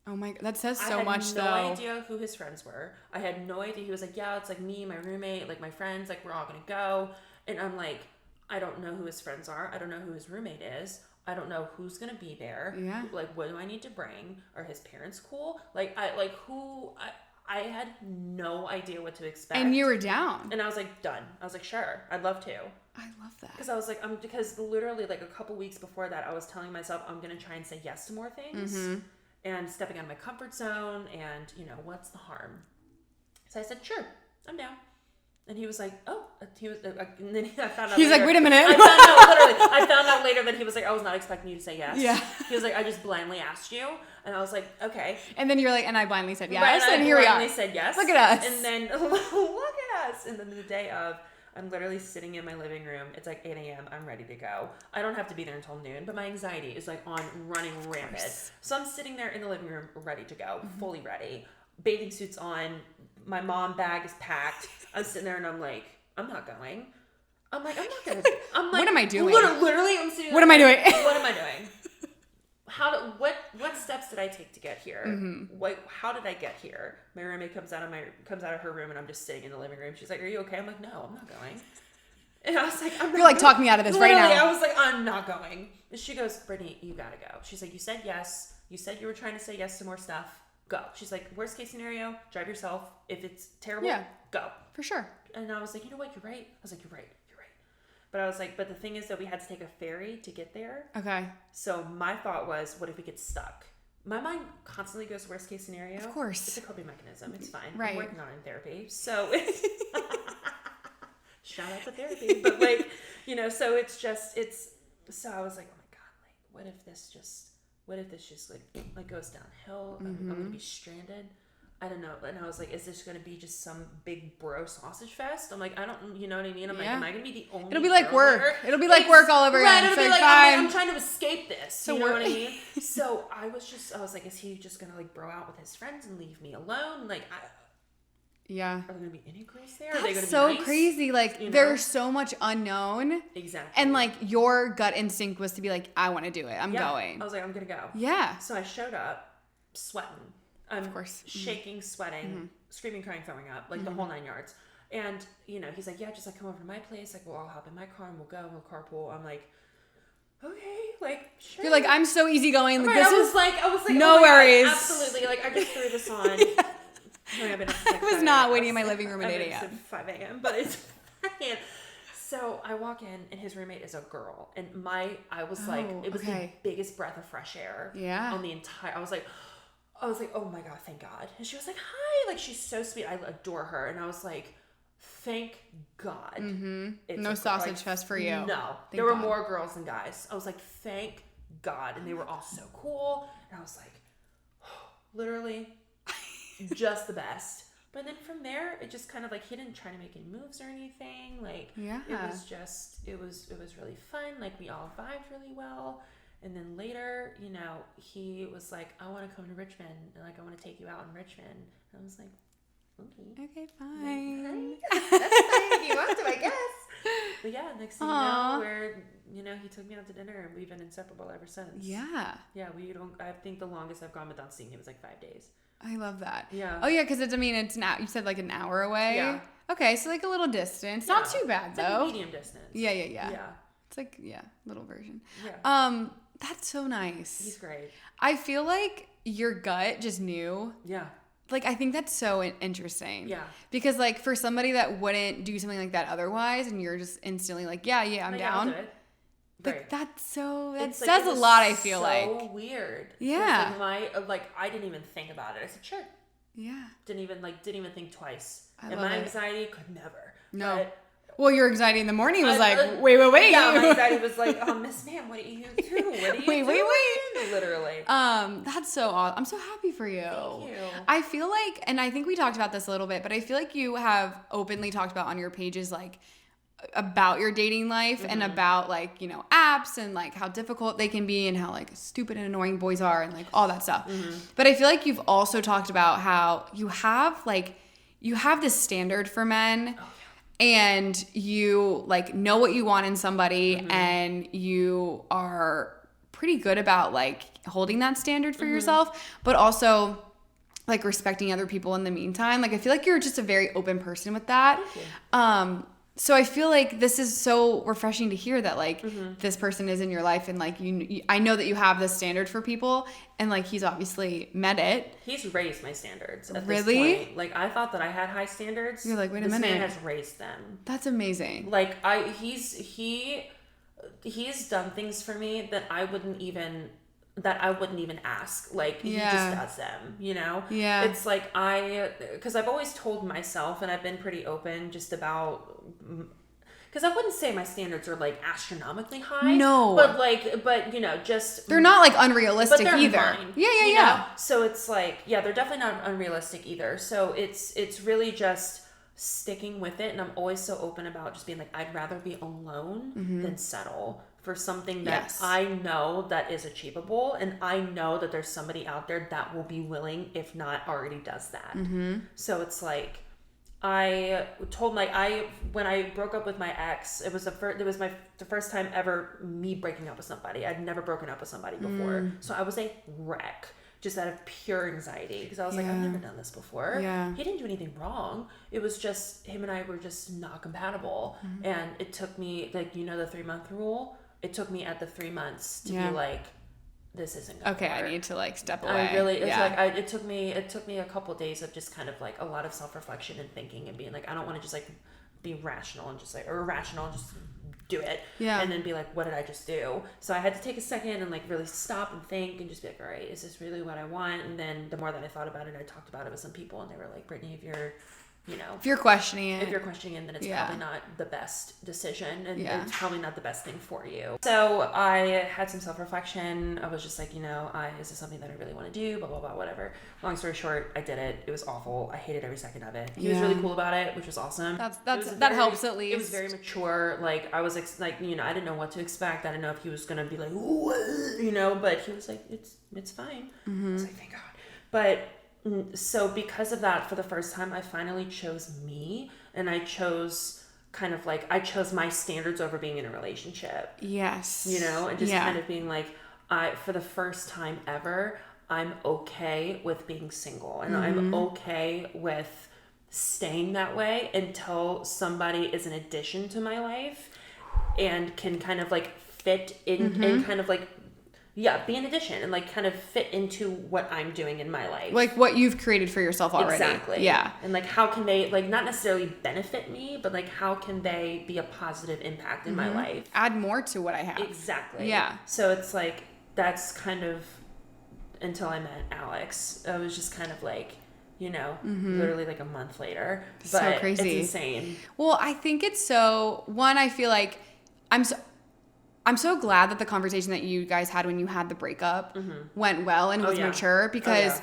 Oh my God, that says so much though. I had no idea who his friends were. I had no idea. He was like, yeah, it's like me, my roommate, like my friends, like we're all going to go. And I'm like, I don't know who his friends are. I don't know who his roommate is. I don't know who's going to be there. Yeah. Like, what do I need to bring? Are his parents cool? I had no idea what to expect. And you were down. And I was like, done. I was like, sure, I'd love to. I love that. Because I was like, because literally like a couple weeks before that, I was telling myself I'm going to try and say yes to more things. And stepping out of my comfort zone and, you know, what's the harm? So I said, sure, I'm down. And he was like, oh, he was, and then I found out He's later, like, wait a minute. I found out later that he was like, I was not expecting you to say yes. Yeah. He was like, I just blindly asked you. And I was like, okay. And then you're like, and I blindly said yes. Right, and here we are. I blindly said yes. Look at us. And then, look at us. And then the day of, I'm literally sitting in my living room. It's like 8 a.m. I'm ready to go. I don't have to be there until noon, but my anxiety is like on running rampant. So I'm sitting there in the living room ready to go, fully ready. Bathing suit's on. My mom bag is packed. I'm sitting there and I'm like, I'm not going. I'm like, I'm like, what am I doing? Literally, I'm sitting. What am I doing? What am I doing? What steps did I take to get here? How did I get here? My roommate comes out of her room, and I'm just sitting in the living room. She's like, "Are you okay?" I'm like, "No, I'm not going." And I was like, You're like, talk me out of this right now. I was like, I'm not going. And she goes, Brittany, you gotta go. She's like, you said yes. You said you were trying to say yes to more stuff. Go. She's like, worst case scenario, drive yourself. If it's terrible, go. For sure. And I was like, you know what? You're right. I was like, you're right. But I was like, but the thing is that we had to take a ferry to get there. Okay. So my thought was, what if we get stuck? My mind constantly goes worst case scenario. Of course. It's a coping mechanism. It's fine. Right. I'm working on it in therapy. So it's shout out to therapy. But like, so it's just, so I was like, oh my God, like, what if this just like goes downhill? I'm going to be stranded. I don't know. And I was like, is this going to be just some big bro sausage fest? I'm like, I don't, you know what I mean? I'm like, am I going to be the only It'll be like girl work. there? It'll be like work all over again. Right, it'll be like, I'm trying to escape this. So you know what I mean? So I was like, is he just going to like bro out with his friends and leave me alone? Like, are there going to be any girls there? Are they That's gonna be so nice? crazy. Like, there's so much unknown. Exactly. And like, your gut instinct was to be like, I want to do it. I'm going. I was like, I'm going to go. Yeah. So I showed up sweating. Of course. Shaking, sweating, screaming, crying, throwing up, like the whole 9 yards. And, he's like, yeah, just like come over to my place. Like, we'll all hop in my car and we'll go. We'll carpool. I'm like, okay, like, sure. You're like, I'm so easygoing. Like, right, this I was like, no oh worries. God, absolutely. Like, I just threw this on. I was not waiting in my living room at 8 a.m. 5 a.m., but it's fine. So I walk in, and his roommate is a girl. And I was like, it was the biggest breath of fresh air. Yeah. On the entire, I was like, oh my God, thank God. And she was like, hi. Like, she's so sweet. I adore her. And I was like, thank God. No sausage fest for you. No. There were more girls than guys. I was like, thank God. And they were all so cool. And I was like, literally, just the best. But then from there, it just kind of like, he didn't try to make any moves or anything. Like, it was just, it was really fun. Like, we all vibed really well. And then later, he was like, I want to come to Richmond. And like, I want to take you out in Richmond. And I was like, okay, fine. That's fine if you want to, I guess. But yeah, next thing you know, he took me out to dinner and we've been inseparable ever since. Yeah. Yeah, I think the longest I've gone without seeing him was like 5 days. I love that. Yeah. Oh yeah, because it's now, you said like an hour away. Yeah. Okay, so like a little distance. Not too bad though. Like a medium distance. Yeah. Yeah. It's like, little version. Yeah. That's so nice. He's great. I feel like your gut just knew. Yeah. Like, I think that's so interesting. Yeah. Because, like, for somebody that wouldn't do something like that otherwise, and you're just instantly like, yeah, I'm like, down. I'll do it. Like, right. that It's says a lot, I feel like. So weird. Yeah. I didn't even think about it. I said, sure. Yeah. Didn't even think twice. I and love my it. anxiety could never. No. But well, your anxiety in the morning was like, wait. Yeah, my anxiety was like, Miss Ma'am, what do you do? What are you doing? Wait. Literally. That's so awesome. I'm so happy for you. Thank you. I feel like, and I think we talked about this a little bit, but I feel like you have openly talked about on your pages, like, about your dating life and about like, apps and like how difficult they can be and how like stupid and annoying boys are and like all that stuff. But I feel like you've also talked about how you have this standard for men. And you like know what you want in somebody and you are pretty good about like holding that standard for yourself, but also like respecting other people in the meantime. Like, I feel like you're just a very open person with that. So I feel like this is so refreshing to hear that like this person is in your life and like you I know that you have this standard for people and like he's obviously met it. He's raised my standards at really? this point. Like, I thought that I had high standards. You're like, wait a minute. This man has raised them. That's amazing. Like, he's done things for me that I wouldn't even ask. Like, he just does them, Yeah. It's like, because I've always told myself, and I've been pretty open just about, because I wouldn't say my standards are like astronomically high. No. But just. They're not like unrealistic but they're either. Mine, Yeah. So it's like, they're definitely not unrealistic either. So it's really just sticking with it. And I'm always so open about just being like, I'd rather be alone than settle for something that I know that is achievable, and I know that there's somebody out there that will be willing, if not already does that. So it's like, I told when I broke up with my ex, it was the first time ever me breaking up with somebody. I'd never broken up with somebody before. So I was a wreck, just out of pure anxiety, because I was like, I've never done this before. Yeah. He didn't do anything wrong. It was just him and I were just not compatible. And it took me, like, the 3-month rule. It took me at the 3 months to be like, this isn't gonna work. I need to like step away. It took me a couple of days of just kind of like a lot of self-reflection and thinking and being like, I don't want to just like be rational and just like, or irrational and just do it. Yeah. And then be like, what did I just do? So I had to take a second and like really stop and think and just be like, all right, is this really what I want? And then the more that I thought about it, I talked about it with some people and they were like, Brittany, if you're questioning it, then it's probably not the best decision and it's probably not the best thing for you. So I had some self-reflection. I was just like, is this something that I really want to do? Blah, blah, blah, whatever. Long story short, I did it. It was awful. I hated every second of it. He was really cool about it, which was awesome. That helps at least. It was very mature. Like I was I didn't know what to expect. I didn't know if he was going to be like, but he was like, it's fine. I was like, thank God. But so because of that, for the first time, I finally chose me, and I chose my standards over being in a relationship. Yes. And just kind of being like, for the first time ever, I'm okay with being single, and I'm okay with staying that way until somebody is an addition to my life and can kind of like fit in and kind of like be an addition and like kind of fit into what I'm doing in my life. Like what you've created for yourself already. Exactly. Yeah. And like how can they like not necessarily benefit me, but like how can they be a positive impact in my life? Add more to what I have. Exactly. Yeah. So it's like that's kind of until I met Alex. I was just kind of like, literally like a month later. But so crazy. It's insane. Well, I think it's I feel like I'm so glad that the conversation that you guys had when you had the breakup went well and was mature, because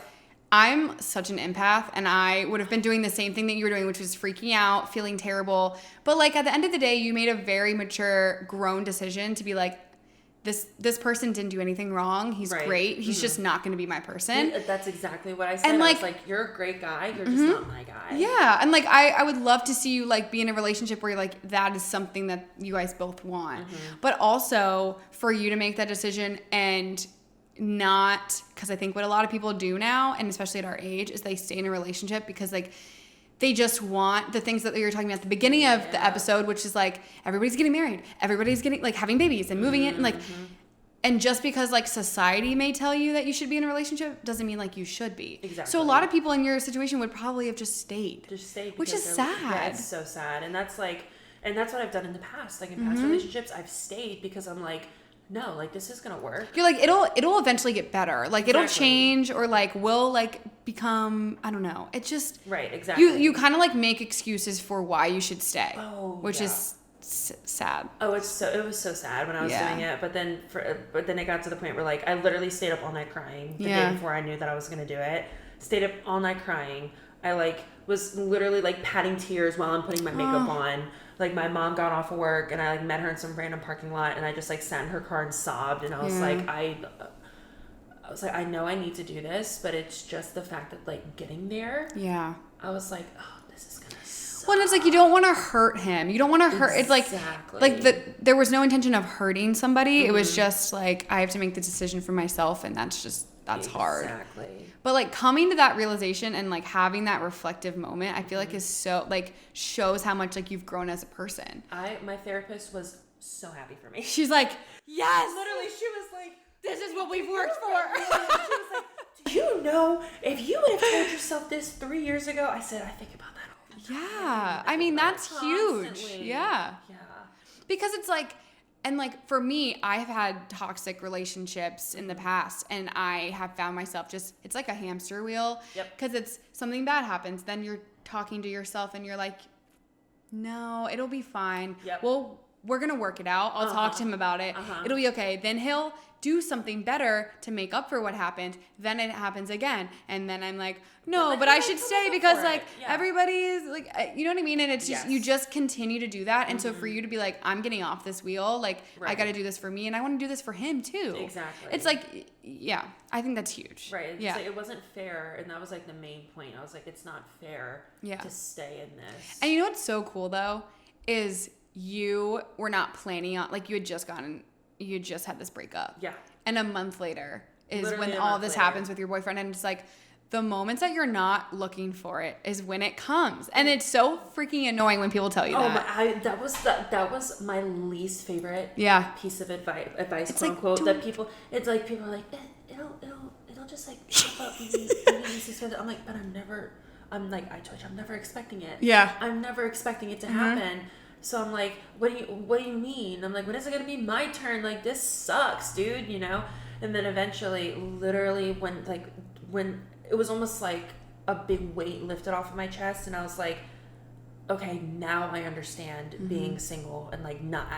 I'm such an empath and I would have been doing the same thing that you were doing, which was freaking out, feeling terrible. But like at the end of the day, you made a very mature, grown decision to be like, this person didn't do anything wrong. He's great. He's just not going to be my person. That's exactly what I said. And I was like, you're a great guy. You're just not my guy. Yeah. And like, I would love to see you like be in a relationship where you're like, that is something that you guys both want. But also for you to make that decision and not, because I think what a lot of people do now, and especially at our age, is they stay in a relationship because like, they just want the things that you were talking about at the beginning of the episode, which is like everybody's getting married, everybody's getting like having babies and moving in, and like, and just because like society may tell you that you should be in a relationship doesn't mean like you should be. Exactly. So a lot of people in your situation would probably have just stayed, which is sad. Yeah, it's so sad, and that's what I've done in the past. Like in past relationships, I've stayed because I'm like, no, like this is gonna work. You're like, it'll eventually get better. Like it'll change, or like will like become, I don't know. It's just exactly. You kind of like make excuses for why you should stay, which is sad. Oh, it was so sad when I was doing it. But then it got to the point where like I literally stayed up all night crying the day before I knew that I was gonna do it. Stayed up all night crying. I like was literally like patting tears while I'm putting my makeup on. Like my mom got off of work and I like met her in some random parking lot and I just like sat in her car and sobbed, and I was like, I know I need to do this, but it's just the fact that like getting there. Yeah. I was like, oh, this is gonna suck. Well, and it's like you don't want to hurt him. You don't want to hurt. It's like there was no intention of hurting somebody. It was just like I have to make the decision for myself, and that's hard. Exactly. But like coming to that realization and like having that reflective moment, I feel like is so like shows how much like you've grown as a person. My therapist was so happy for me. She's like, yes. Literally, she was like, this is what we've worked for. She was like, do you know if you would have told yourself this 3 years ago? I said, I think about that all the time. Yeah. I mean, that's huge. Yeah. Yeah. Because it's like, and like for me, I have had toxic relationships in the past, and I have found myself it's like a hamster wheel. Yep. Because it's something bad happens, then you're talking to yourself and you're like, no, it'll be fine. Yep. we're going to work it out. I'll talk to him about it. It'll be okay. Then he'll do something better to make up for what happened. Then it happens again. And then I'm like, no, like, but I should stay because like Yeah. everybody's like, you know what I mean? And it's just, Yes. you just continue to do that. And so for you to be like, I'm getting off this wheel. Like I got to do this for me and I want to do this for him too. Exactly. It's like, yeah, I think that's huge. Right. It's yeah. like, it wasn't fair. And that was like the main point. I was like, it's not fair to stay in this. And you know what's so cool though, is you were not planning on, like you had just had this breakup. Yeah. And a month later is Literally when a all month this later. happens with your boyfriend. And it's like the moments that you're not looking for it is when it comes. And it's so freaking annoying when people tell you that. That was my least favorite Yeah. piece of advice It's quote like, unquote, that people are like, it'll just like pop up when you see something. I'm like, but I'm like, I told you, I'm never expecting it. Yeah. I'm never expecting it to happen. So I'm like, what do you mean? I'm like, when is it gonna be my turn? Like, this sucks, dude, you know? And then eventually, literally when it was almost like a big weight lifted off of my chest, and I was like, okay, now I understand being single and like not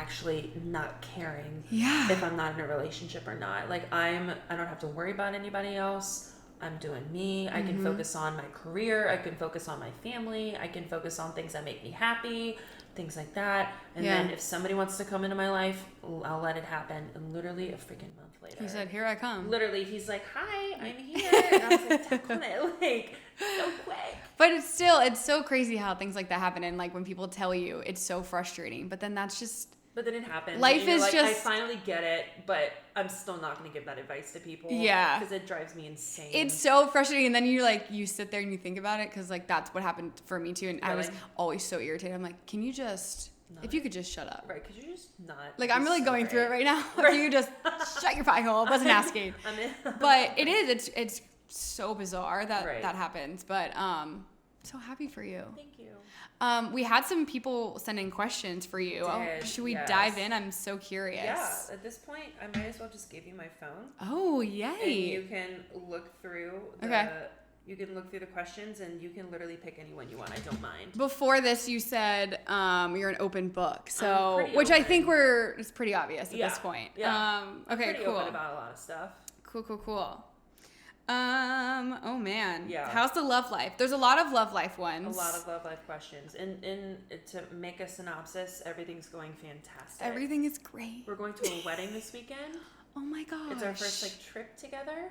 caring if I'm not in a relationship or not. Like I don't have to worry about anybody else. I'm doing me. I can focus on my career. I can focus on my family. I can focus on things that make me happy, things like that. And then if somebody wants to come into my life, I'll let it happen. And literally a freaking month later, He said, here I come. literally, he's like, hi, I'm here. And I was like, tap on it, like, so quick. But it's so crazy how things like that happen. And like when people tell you, it's so frustrating. But then that's just... But then it happens. Life and you're is like, just... I finally get it, but I'm still not going to give that advice to people. Yeah. Because it drives me insane. It's so frustrating. And then you sit there and you think about it. Because like that's what happened for me too. And I was always so irritated. I'm like, can you just... If you could just shut up. Right, because you're just not... Like, I'm really going through it right now. If you could just shut your pie hole. I wasn't asking. I'm in. But it is. It's so bizarre that Right. that happens. But so happy for you. Thank you. We had some people send in questions for you. Should we dive in? I'm so curious. Yeah, at this point, I might as well just give you my phone. Oh, And yay. you can look through You can look through the questions and you can literally pick any one you want. I don't mind. Before this, you said you're an open book. So, pretty which I open. think it's pretty obvious at this point. Yeah. Okay, Pretty cool. open about a lot of stuff. Cool. Oh man. Yeah. How's the love life? There's a lot of love life ones. A lot of love life questions. And to make a synopsis, everything's going fantastic. Everything is great. We're going to a wedding this weekend. Oh my gosh. It's our first trip together.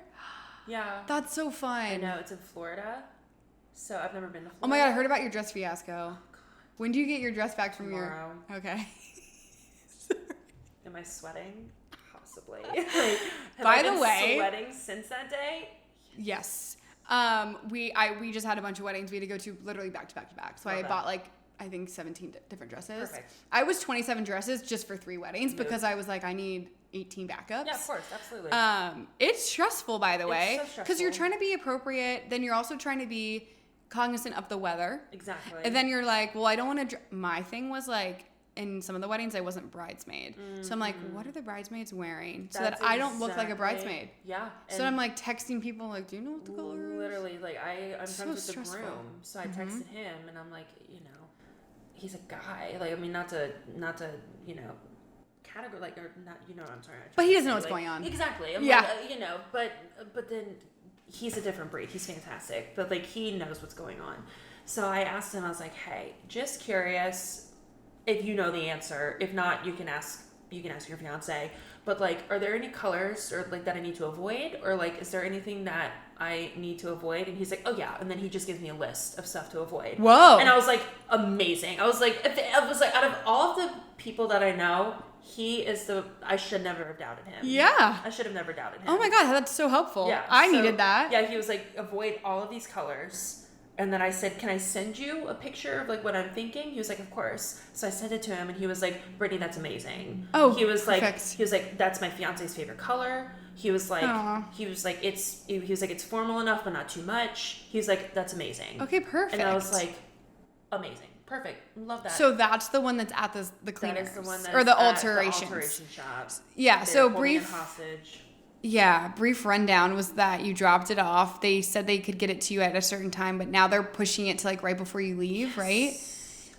Yeah. That's so fun. I know, it's in Florida. So I've never been to Florida. Oh my god, I heard about your dress fiasco. When do you get your dress back from Tomorrow. Okay. Am I sweating? Possibly. Have By I the been way- sweating since that day? Yes. We just had a bunch of weddings we had to go to literally back to back to back. So I bought I think 17 different dresses. Perfect. I was 27 dresses just for 3 weddings because I was like, I need 18 backups. Yeah, of course, absolutely. It's stressful, by the way, so because you're stressful. trying to be appropriate. Then you're also trying to be cognizant of the weather. Exactly. And then you're like, well, I don't want to. My thing was like, in some of the weddings, I wasn't bridesmaid. So I'm like, what are the bridesmaids wearing so that I don't look like a bridesmaid? Yeah. So I'm like texting people like, do you know what the color is? Literally, like I'm So friends with stressful. the groom, so I texted him, and I'm like, he's a guy. Like, I mean, not to category or not. You know what I'm trying to. But he doesn't know say, what's going on. Exactly. I'm Yeah. like, but then he's a different breed. He's fantastic, but like he knows what's going on. So I asked him. I was like, hey, just curious if you know the answer. If not, you can ask your fiance. But like, are there any colors or like that I need to avoid, or like, is there anything that I need to avoid? And he's like, oh yeah. And then he just gives me a list of stuff to avoid. Whoa. And I was like, amazing. I was like, out of all of the people that I know, he is I should never have doubted him. Yeah. I should have never doubted him. Oh my god, that's so helpful. Yeah. I so- needed that. Yeah, he was like, avoid all of these colors. And then I said, can I send you a picture of like what I'm thinking? He was like, of course. So I sent it to him and he was like, Brittany, that's amazing. Oh, he was perfect. like, that's my fiance's favorite color. He was like, Aw. it's formal enough, but not too much. He was like, that's amazing. Okay, perfect. And I was like, amazing. Perfect. Love that. So that's the one that's at the that cleaners is the one that's or the at alterations. The alteration shop. Yeah. They're So holding it brief. hostage. Yeah, brief rundown was that you dropped it off. They said they could get it to you at a certain time, but now they're pushing it to like right before you leave, right?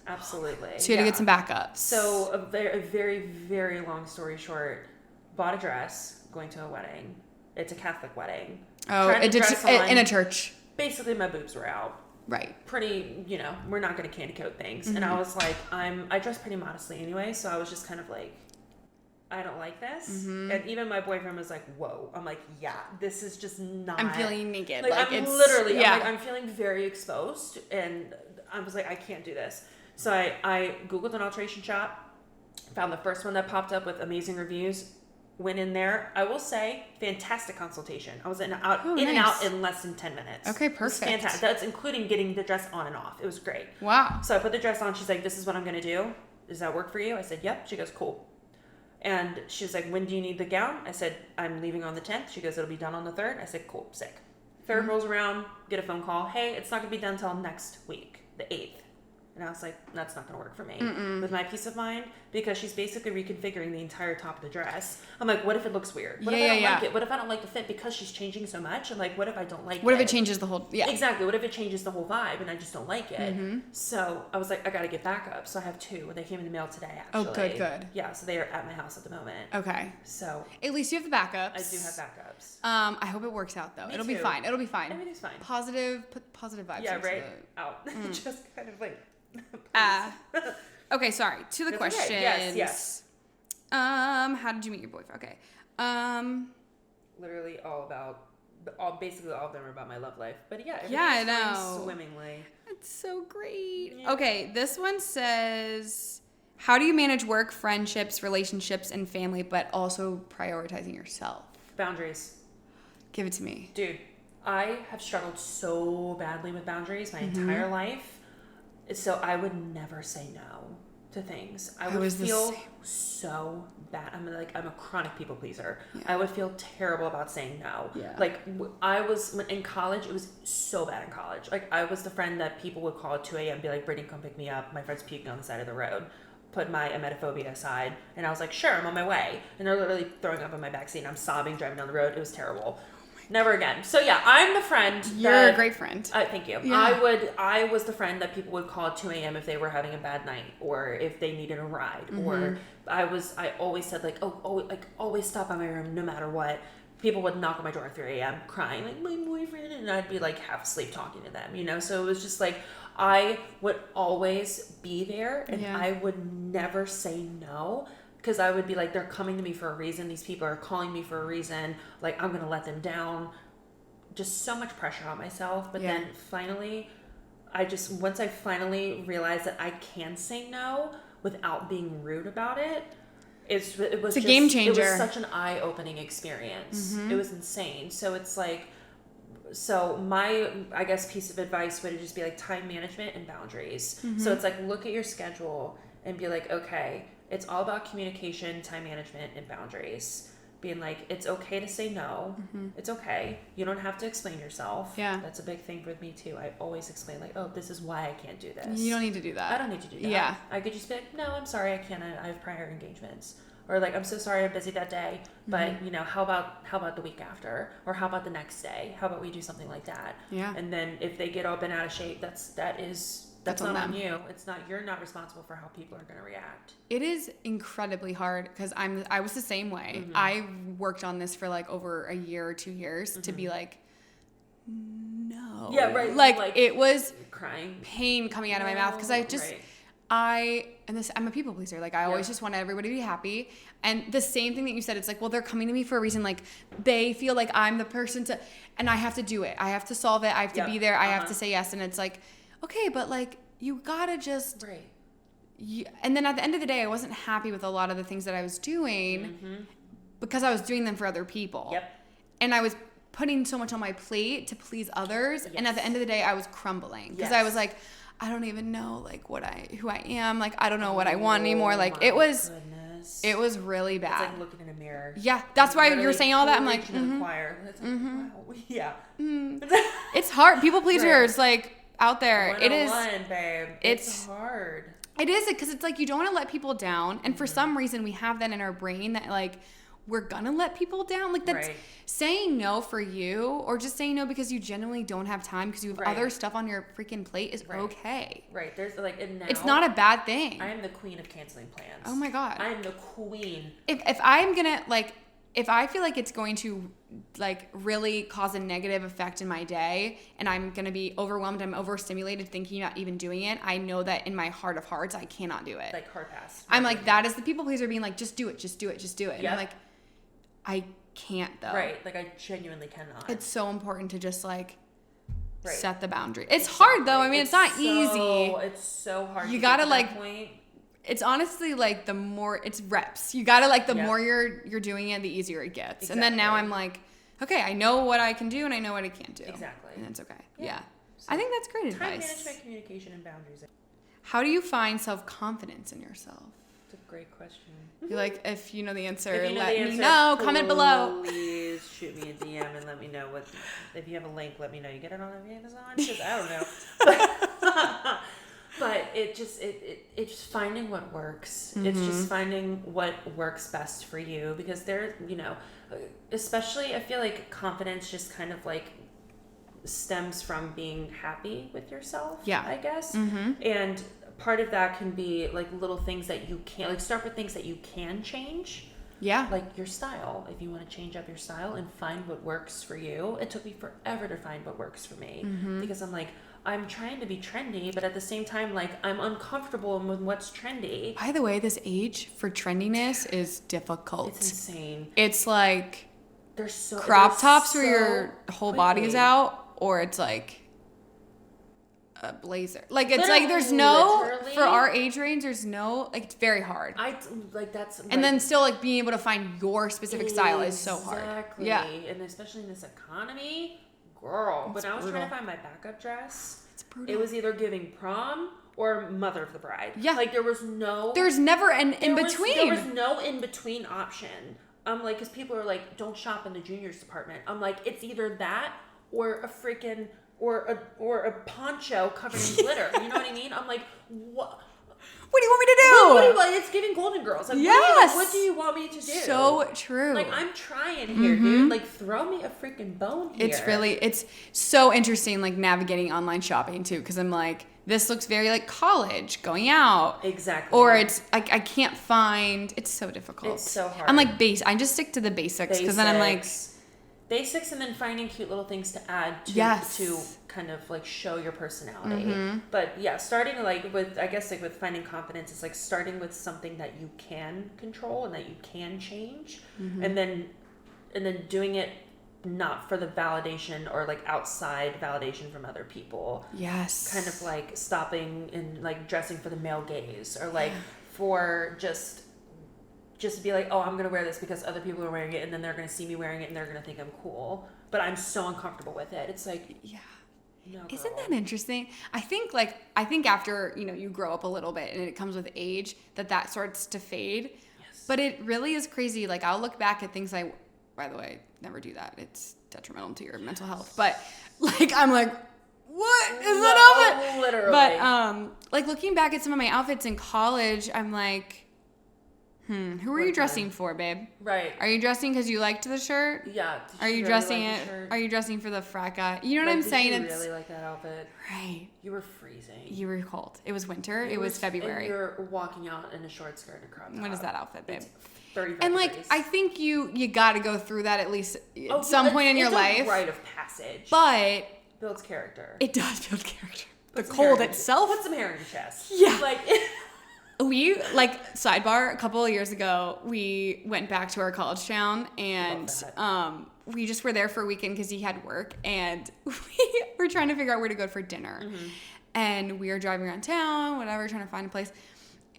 Absolutely. So you had to get some backups. So a very, very long story short, bought a dress, going to a wedding. It's a Catholic wedding. Oh, it did in a church. Basically, my boobs were out. Right. Pretty, we're not going to candy coat things. And I was like, I dress pretty modestly anyway, so I was just kind of like, I don't like this. And even my boyfriend was like, whoa. I'm like, yeah, this is just not. I'm feeling naked. Like I'm literally, I'm feeling very exposed. And I was like, I can't do this. So I Googled an alteration shop, found the first one that popped up with amazing reviews, went in there. I will say, fantastic consultation. I was in and out in less than 10 minutes. Okay, perfect. It was fantastic. That's including getting the dress on and off. It was great. Wow. So I put the dress on. She's like, this is what I'm going to do. Does that work for you? I said, yep. She goes, cool. And she was like, when do you need the gown? I said, I'm leaving on the 10th. She goes, it'll be done on the 3rd. I said, cool, sick. 3rd rolls around, get a phone call. Hey, it's not going to be done until next week, the 8th. And I was like, that's not going to work for me with my peace of mind, because she's basically reconfiguring the entire top of the dress. I'm like, what if it looks weird? What if I don't like it? What if I don't like the fit because she's changing so much? I'm like, what if I don't like it? What if it changes the whole, Exactly. What if it changes the whole vibe and I just don't like it? So I was like, I got to get backup. So I have 2. They came in the mail today, actually. Oh, good. Yeah, so they are at my house at the moment. Okay. So at least you have the backups. I do have backups. I hope it works out, though. It'll be fine. Everything's fine. Positive vibes. Yeah, right? Out. Just kind of like... Okay, sorry. To the questions. Okay. Yes. How did you meet your boyfriend? Okay. Literally basically all of them are about my love life. But yeah, I know. Swimmingly. It's so great. Yeah. Okay, this one says, how do you manage work, friendships, relationships, and family, but also prioritizing yourself? Boundaries. Give it to me. Dude, I have struggled so badly with boundaries my entire life. So I would never say no to things. I would feel so bad. I'm a chronic people pleaser. Yeah. I would feel terrible about saying no. Yeah. Like in college, it was so bad in college. Like I was the friend that people would call at 2 a.m. and be like, Brittany, come pick me up. My friend's puking on the side of the road. Put my emetophobia aside. And I was like, sure, I'm on my way. And they're literally throwing up in my backseat and I'm sobbing driving down the road. It was terrible. Never again. So yeah, I'm the friend. You're a great friend. Thank you. Yeah. I was the friend that people would call at 2 a.m. if they were having a bad night or if they needed a ride. Or I always said like, always stop by my room no matter what. People would knock on my door at 3 a.m. crying like my boyfriend, and I'd be like half asleep talking to them, So it was just like I would always be there, and I would never say no. Because I would be like, they're coming to me for a reason. These people are calling me for a reason. Like, I'm going to let them down. Just so much pressure on myself. But then finally, once I finally realized that I can say no without being rude about it, it was a game changer. It was such an eye-opening experience. It was insane. So it's like, my, I guess, piece of advice would just be like time management and boundaries. So it's like, look at your schedule and be like, okay, it's all about communication, time management, and boundaries. Being like, it's okay to say no. It's okay. You don't have to explain yourself. Yeah. That's a big thing with me, too. I always explain, like, oh, this is why I can't do this. You don't need to do that. I don't need to do that. Yeah. I could just be like, no, I'm sorry, I can't. I have prior engagements. Or, like, I'm so sorry I'm busy that day. But, how about the week after? Or how about the next day? How about we do something like that? Yeah. And then if they get all bent out of shape, that's not on you. You're not responsible for how people are going to react. It is incredibly hard because I was the same way. I worked on this for like over a year or 2 years to be like, no. Yeah, right. Like it was crying, pain coming out of my mouth because I'm a people pleaser. Like I always just want everybody to be happy. And the same thing that you said, it's like, well, they're coming to me for a reason. Like they feel like I'm the person and I have to do it. I have to solve it. I have to be there. I have to say yes. And it's like, okay, but like you gotta just and then at the end of the day, I wasn't happy with a lot of the things that I was doing because I was doing them for other people. And I was putting so much on my plate to please others. And at the end of the day, I was crumbling because I was like, I don't even know like who I am. Like I don't know what I want anymore. Like it was really bad. It's like looking in a mirror. Yeah, that's why you're saying all that. I'm like, wow. Yeah. It's hard. People pleasers like out there. It is. Babe. It's hard. It is because it's like you don't want to let people down, and for some reason we have that in our brain that like we're gonna let people down. Like that's saying no for you, or just saying no because you genuinely don't have time because you have other stuff on your freaking plate is okay. Right. There's like, and now it's not a bad thing. I am the queen of canceling plans. Oh my God. I am the queen. If I'm gonna like, if I feel like it's going to like really cause a negative effect in my day and I'm going to be overwhelmed, I'm overstimulated thinking about even doing it, I know that in my heart of hearts, I cannot do it. Like hard pass. I'm like, that is the people pleaser being like, just do it, just do it, just do it. Yep. And I'm like, I can't though. Right. Like I genuinely cannot. It's so important to just like set the boundary. It's exactly. hard though. I mean, it's not easy. It's so hard. You gotta to like, point. It's honestly like the more it's reps. You gotta like the more you're doing it, the easier it gets. Exactly. And then now I'm like, okay, I know what I can do and I know what I can't do. Exactly. And it's okay. Yeah. So I think that's great advice. Time management, communication, and boundaries. How do you find self-confidence in yourself? It's a great question. You're like, if you know the answer, let me know. Comment below. Please shoot me a DM and let me know what. If you have a link, let me know. You get it on Amazon? Because I don't know. But it's just finding what works. Mm-hmm. It's just finding what works best for you, because there, especially I feel like confidence just kind of like stems from being happy with yourself. Yeah, I guess. Mm-hmm. And part of that can be like little things that you can, like start with things that you can change. Yeah. Like your style. If you want to change up your style and find what works for you. It took me forever to find what works for me, because I'm like, I'm trying to be trendy, but at the same time, like, I'm uncomfortable with what's trendy. By the way, this age for trendiness is difficult. It's insane. It's like crop tops where your whole body is out, or it's like a blazer. Like, it's like there's no, for our age range, there's no, like, it's very hard. And then still, like, being able to find your specific style is so hard. Exactly. Yeah. And especially in this economy. Girl, when I was trying to find my backup dress, it was either giving prom or mother of the bride. Yeah. Like, there's never an in-between. There was no in-between option. I'm like, because people are like, don't shop in the juniors department. I'm like, it's either that or a freaking, or a poncho covered in glitter. You know what I mean? I'm like, what? What do you want me to do? It's giving Golden Girls. Like, yes. What do you want me to do? So true. Like, I'm trying here, dude. Like, throw me a freaking bone here. It's so interesting, like, navigating online shopping, too, because I'm like, this looks very, like, college, going out. Exactly. Or it's, like, I can't find, it's so difficult. It's so hard. I'm like, I just stick to the basics, because then I'm like... Basics, and then finding cute little things to add to kind of like show your personality. Mm-hmm. But yeah, starting like with, I guess like with finding confidence, it's like starting with something that you can control and that you can change, and then doing it not for the validation or like outside validation from other people. Yes. Kind of like stopping and like dressing for the male gaze, or like for just be like, oh, I'm going to wear this because other people are wearing it, and then they're going to see me wearing it and they're going to think I'm cool. But I'm so uncomfortable with it. It's like, yeah. No, girl. Isn't that interesting? I think after, you grow up a little bit and it comes with age, that starts to fade. Yes. But it really is crazy. Like, I'll look back at things by the way, never do that. It's detrimental to your mental health. But like, I'm like, what is that outfit? Literally. But like looking back at some of my outfits in college, I'm like, who are you dressing for, babe? Right. Are you dressing because you liked the shirt? Yeah. Are you dressing it? Are you dressing for the frat guy? You know what I'm saying? Did you really like that outfit? Right. You were freezing. You were cold. It was winter. It was February. And you're walking out in a short skirt and a crop top. What is that outfit, babe? It's 35 and like, degrees. I think you got to go through that at least at some point in your life. It's a rite of passage. But builds character. It does build character. The cold itself. Put some hair in your chest. Yeah. Like. We, like, sidebar, a couple of years ago, we went back to our college town, and we just were there for a weekend because he had work, and we were trying to figure out where to go for dinner. Mm-hmm. And we were driving around town, whatever, trying to find a place.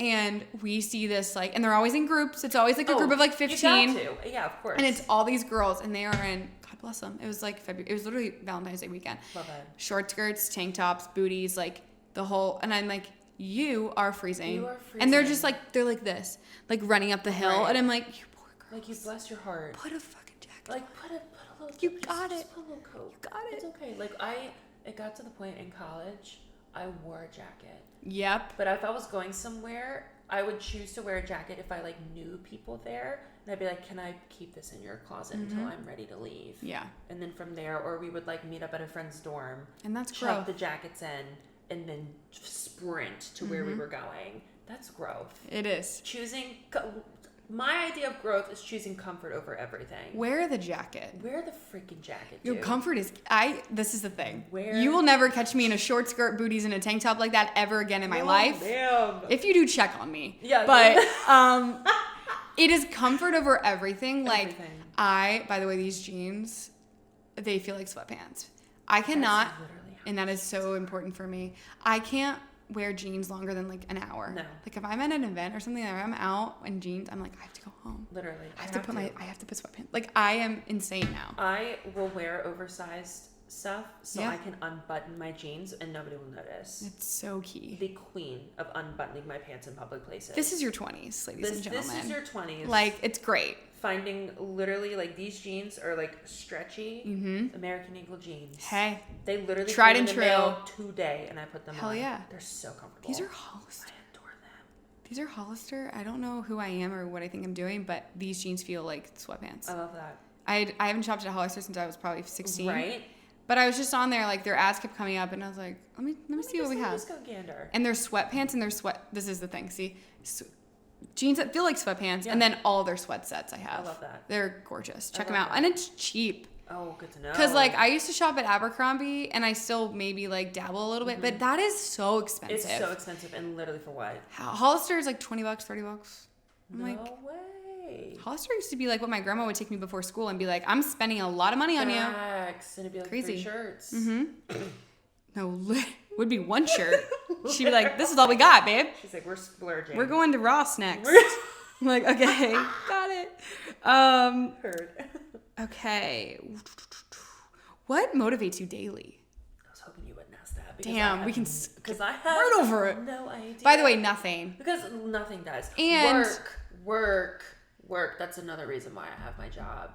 And we see this, like, and they're always in groups. It's always, like, a group of, like, 15. You got to. Yeah, of course. And it's all these girls, and they are in, God bless them. It was, like, February. It was literally Valentine's Day weekend. Love it. Short skirts, tank tops, booties, like, the whole, and I'm like, you are freezing. You are freezing. And they're just like, they're like this, like running up the hill. Right. And I'm like, you poor girls. Like, you bless your heart. Put a fucking jacket. Like, put a little. You got it. Just put a little coat. You got it. It's okay. Like, it got to the point in college, I wore a jacket. Yep. But if I was going somewhere, I would choose to wear a jacket if I like knew people there, and I'd be like, can I keep this in your closet until I'm ready to leave? Yeah. And then from there, or we would like meet up at a friend's dorm, And that's chuck growth. the jackets in, and then sprint to where we were going. That's growth. It is. My idea of growth is choosing comfort over everything. Wear the jacket. Wear the freaking jacket, Your dude. comfort is, this is the thing. Wear- You will never catch me in a short skirt, booties, and a tank top like that ever again in my life. Damn. If you do, check on me. Yeah. But it is comfort over everything. Like, Everything. by the way, these jeans, they feel like sweatpants. I cannot, That's literally how and that is so important for me. I can't wear jeans longer than like an hour. No. Like if I'm at an event or something, or I'm out in jeans, I'm like, I have to go home. Literally. I have to put sweatpants. Like I am insane now. I will wear oversized stuff so Yeah. I can unbutton my jeans and nobody will notice. It's so key. The queen of unbuttoning my pants in public places. This is your 20s, ladies and gentlemen. This is your 20s. Like, it's great. Finding literally like these jeans are like stretchy American Eagle jeans. Hey. They literally Tried came and in the true. mail today and I put them Hell on. yeah. They're so comfortable. These are Hollister. I adore them. These are Hollister. I don't know who I am or what I think I'm doing, but these jeans feel like sweatpants. I love that. I haven't shopped at Hollister since I was probably 16. Right? But I was just on there, like their ads kept coming up, and I was like, let me see what we have. Let's go gander. And their sweatpants and their this is the thing. See, jeans that feel like sweatpants, Yeah. and then all their sweat sets I have. I love that. They're gorgeous. Check them love out, that. and it's cheap. Oh, good to know. Cause like I used to shop at Abercrombie, and I still maybe like dabble a little bit, but that is so expensive. It's so expensive, and literally for what? Hollister is like $20, $30. I'm No like, way. Hollister used to be like what my grandma would take me before school and be like, I'm spending a lot of money on you. Facts. And it'd be like Crazy. 3 shirts. No, would be one shirt. She'd be like, this is all we got, babe. She's like, we're splurging. We're going to Ross next. I'm like, okay, got it. Heard. Okay. What motivates you daily? I was hoping you wouldn't ask that. Damn, we can Because I have right over it. no idea. By the way, nothing. Because nothing does. And- Work. That's another reason why I have my job.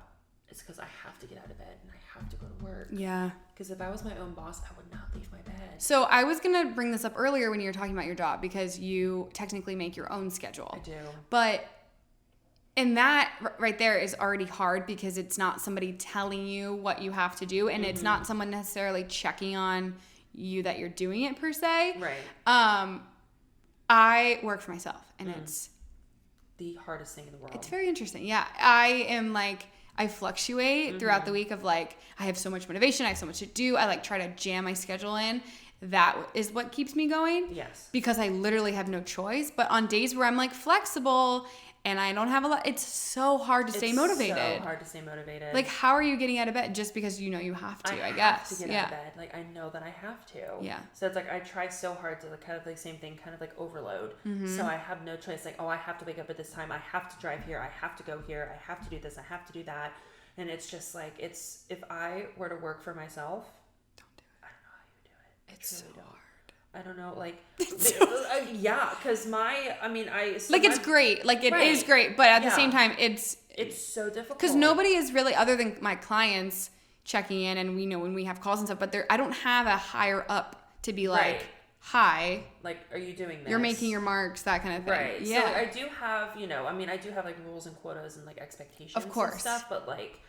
It's because I have to get out of bed and I have to go to work. Yeah. Because if I was my own boss, I would not leave my bed. So I was going to bring this up earlier when you were talking about your job because you technically make your own schedule. I do. But and that right there is already hard because it's not somebody telling you what you have to do, and it's not someone necessarily checking on you that you're doing it per se. Right. I work for myself, and it's The hardest thing in the world. it's very interesting. Yeah, I am like I fluctuate throughout the week of like I have so much motivation, I have so much to do. I like try to jam my schedule in. That is what keeps me going. Yes. Because I literally have no choice. But on days where I'm like flexible and I don't have a lot, it's so hard to stay motivated. It's so hard to stay motivated. Like, how are you getting out of bed just because you know you have to? I guess. have to get out of bed. Like, I know that I have to. Yeah. So it's like I try so hard to like, kind of like same thing, kind of like overload. So I have no choice. Like, oh, I have to wake up at this time. I have to drive here. I have to go here. I have to do this. I have to do that. And it's just like it's if I were to work for myself, Don't do it. I don't know how you do it. It's so really don't. hard. I don't know, like, so yeah, because it's great. Like, it is Right. great. But at the Yeah. same time, it's so difficult. because nobody is really, other than my clients checking in and we know when we have calls and stuff, but I don't have a higher up to be like, Right. hi, like, are you doing this? you're making your marks, that kind of thing. right. Yeah. So like, I do have, I do have like rules and quotas and like expectations, Of course. and stuff, but like,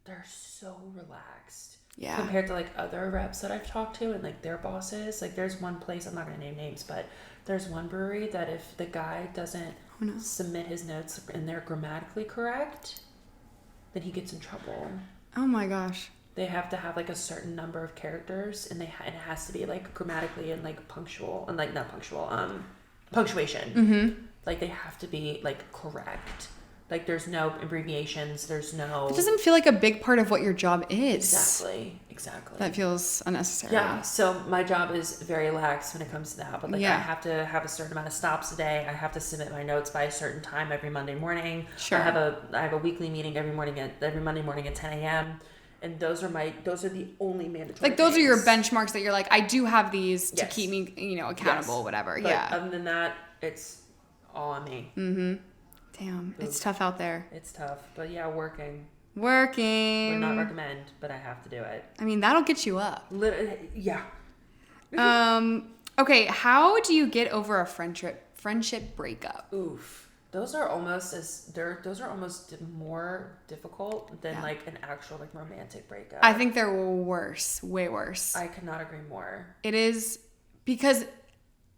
they're so relaxed. Yeah. Compared to like other reps that I've talked to and like their bosses, like there's one place, I'm not gonna name names, but there's one brewery that if the guy doesn't submit his notes and they're grammatically correct, then he gets in trouble. Oh my gosh. They have to have like a certain number of characters, and it has to be like grammatically and like punctual and like not punctual, punctuation. Mm-hmm. Like they have to be like correct. Like there's no abbreviations. There's no. It doesn't feel like a big part of what your job is. Exactly. That feels unnecessary. Yeah. So my job is very lax when it comes to that. But like Yeah. I have to have a certain amount of stops a day. I have to submit my notes by a certain time every Monday morning. Sure. I have a weekly meeting every Monday morning at 10 a.m. And those are the only mandatory. Like those are your things. benchmarks that you're like, I do have these to Yes. keep me, accountable, Yes. whatever. But yeah. other than that, it's all on me. Mm-hmm. Damn, it's tough out there. It's tough, but yeah, working. Working. Would not recommend, but I have to do it. I mean, that'll get you up. Literally, yeah. Okay, how do you get over a friendship friendship breakup. Oof. Those are almost more difficult than like an actual like romantic breakup. I think they're worse, way worse. I could not agree more. It is, because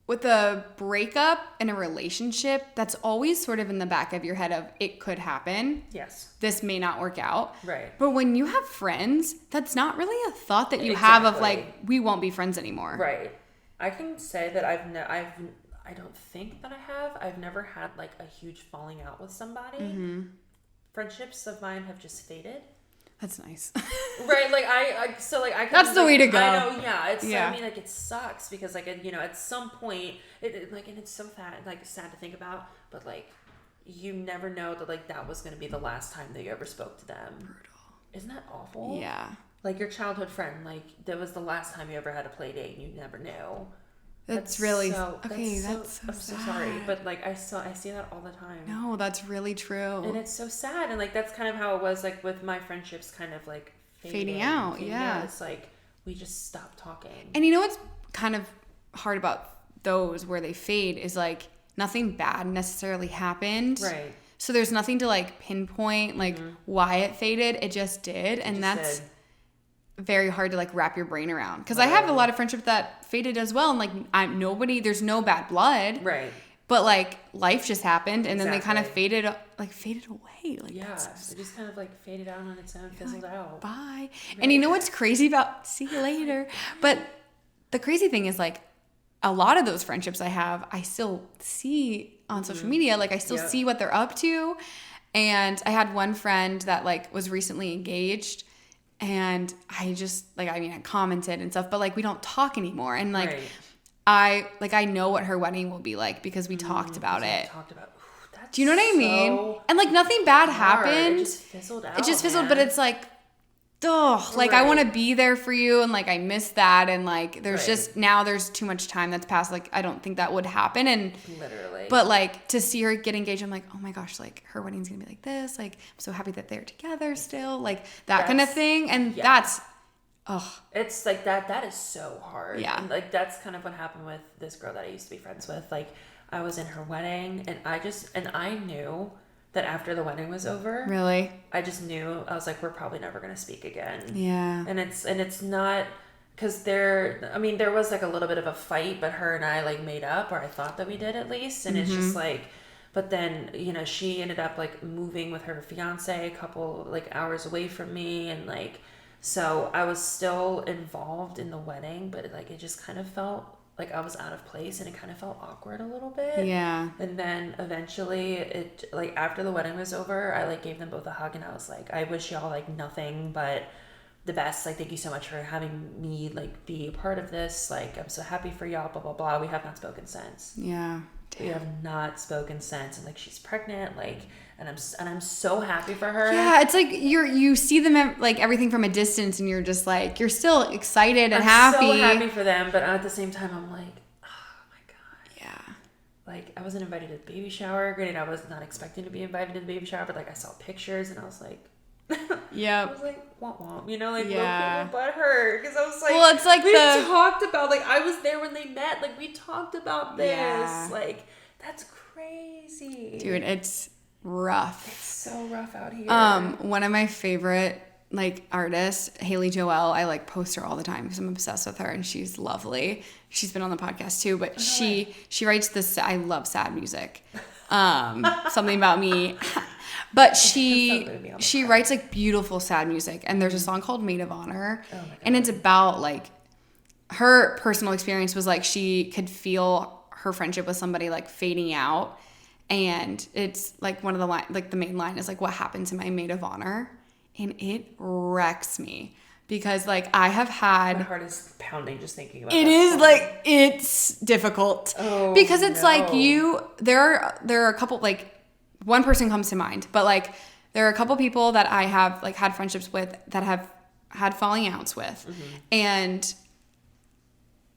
with a breakup in a relationship, that's always sort of in the back of your head of it could happen. Yes. This may not work out. Right. But when you have friends, that's not really a thought that you have of like, we won't be friends anymore. Right. I can say that I don't think that I have. I've never had like a huge falling out with somebody. Mm-hmm. Friendships of mine have just faded. That's nice. Right, like that's the way to go. I know, yeah. I mean, like, it sucks because like, you know, at some point, and it's so sad to think about, but like, you never know that like that was going to be the last time that you ever spoke to them. Brutal. Isn't that awful? Yeah. Like your childhood friend, like that was the last time you ever had a play date, and you never knew. That's really so, okay. I'm so sorry, but like I see that all the time. No, that's really true. And it's so sad, and like that's kind of how it was like with my friendships, kind of like fading out. Yeah, it's like we just stopped talking. And you know what's kind of hard about those where they fade is like nothing bad necessarily happened. Right. So there's nothing to like pinpoint like why it faded. It just did, and that's very hard to like wrap your brain around, because I have a lot of friendships that faded as well, and like there's no bad blood, right, but like life just happened, and then they kind of faded away, like it just kind of like faded out on its own, fizzled out, bye. Right. And you know what's crazy about see you later, but the crazy thing is like a lot of those friendships I still see on social media, like I still see what they're up to. And I had one friend that like was recently engaged, and I just like, I mean, I commented and stuff, but like we don't talk anymore. And like I know what her wedding will be like because we talked about it. Do you know what I mean? And like nothing bad happened. It just fizzled out. It just fizzled, but it's like, like I want to be there for you, and like I miss that, and like there's just now there's too much time that's passed. Like I don't think that would happen, and literally. But like to see her get engaged, I'm like, oh my gosh, like her wedding's gonna be like this. Like I'm so happy that they're together still, like that kind of thing, and that's it's like that is so hard. Yeah, and like that's kind of what happened with this girl that I used to be friends with. Like I was in her wedding, and I knew that after the wedding was over, really, I just knew, I was like, we're probably never going to speak again. Yeah. And it's not, because there was like a little bit of a fight, but her and I like made up, or I thought that we did at least. And it's just like, but then, you know, she ended up like moving with her fiance a couple like hours away from me. And like, so I was still involved in the wedding, but like, it just kind of felt like I was out of place, and it kind of felt awkward a little bit. Yeah. And then eventually it like after the wedding was over, I like gave them both a hug, and I was like, I wish y'all like nothing but the best. Like, thank you so much for having me like be a part of this. Like, I'm so happy for y'all, blah, blah, blah. We have not spoken since. Yeah. We have not spoken since. And like, she's pregnant, like, and I'm so happy for her. Yeah, it's like you see them like everything from a distance, and you're just like, you're still excited and happy. I'm so happy for them, but at the same time, I'm like, oh my god. Yeah. Like, I wasn't invited to the baby shower. Granted, I was not expecting to be invited to the baby shower, but like I saw pictures, and I was like, yeah, I was like, womp womp, you know, like little but her, because I was like, well, it's like we talked about, like, I was there when they met, like we talked about this, like that's crazy, dude. It's rough. It's so rough out here. One of my favorite like artists, Haley Joelle, I like post her all the time because I'm obsessed with her, and she's lovely. She's been on the podcast too, but she writes this. I love sad music. Something About Me. But she writes like beautiful sad music, and there's a song called Maid of Honor, and it's about like her personal experience was like she could feel her friendship with somebody like fading out, and it's like one of the like the main line is like, what happened to my maid of honor, and it wrecks me because like I have had, my heart is pounding just thinking about it. Is like it's difficult because it's like there are a couple, like one person comes to mind, but like there are a couple people that I have like had friendships with that have had falling outs with, and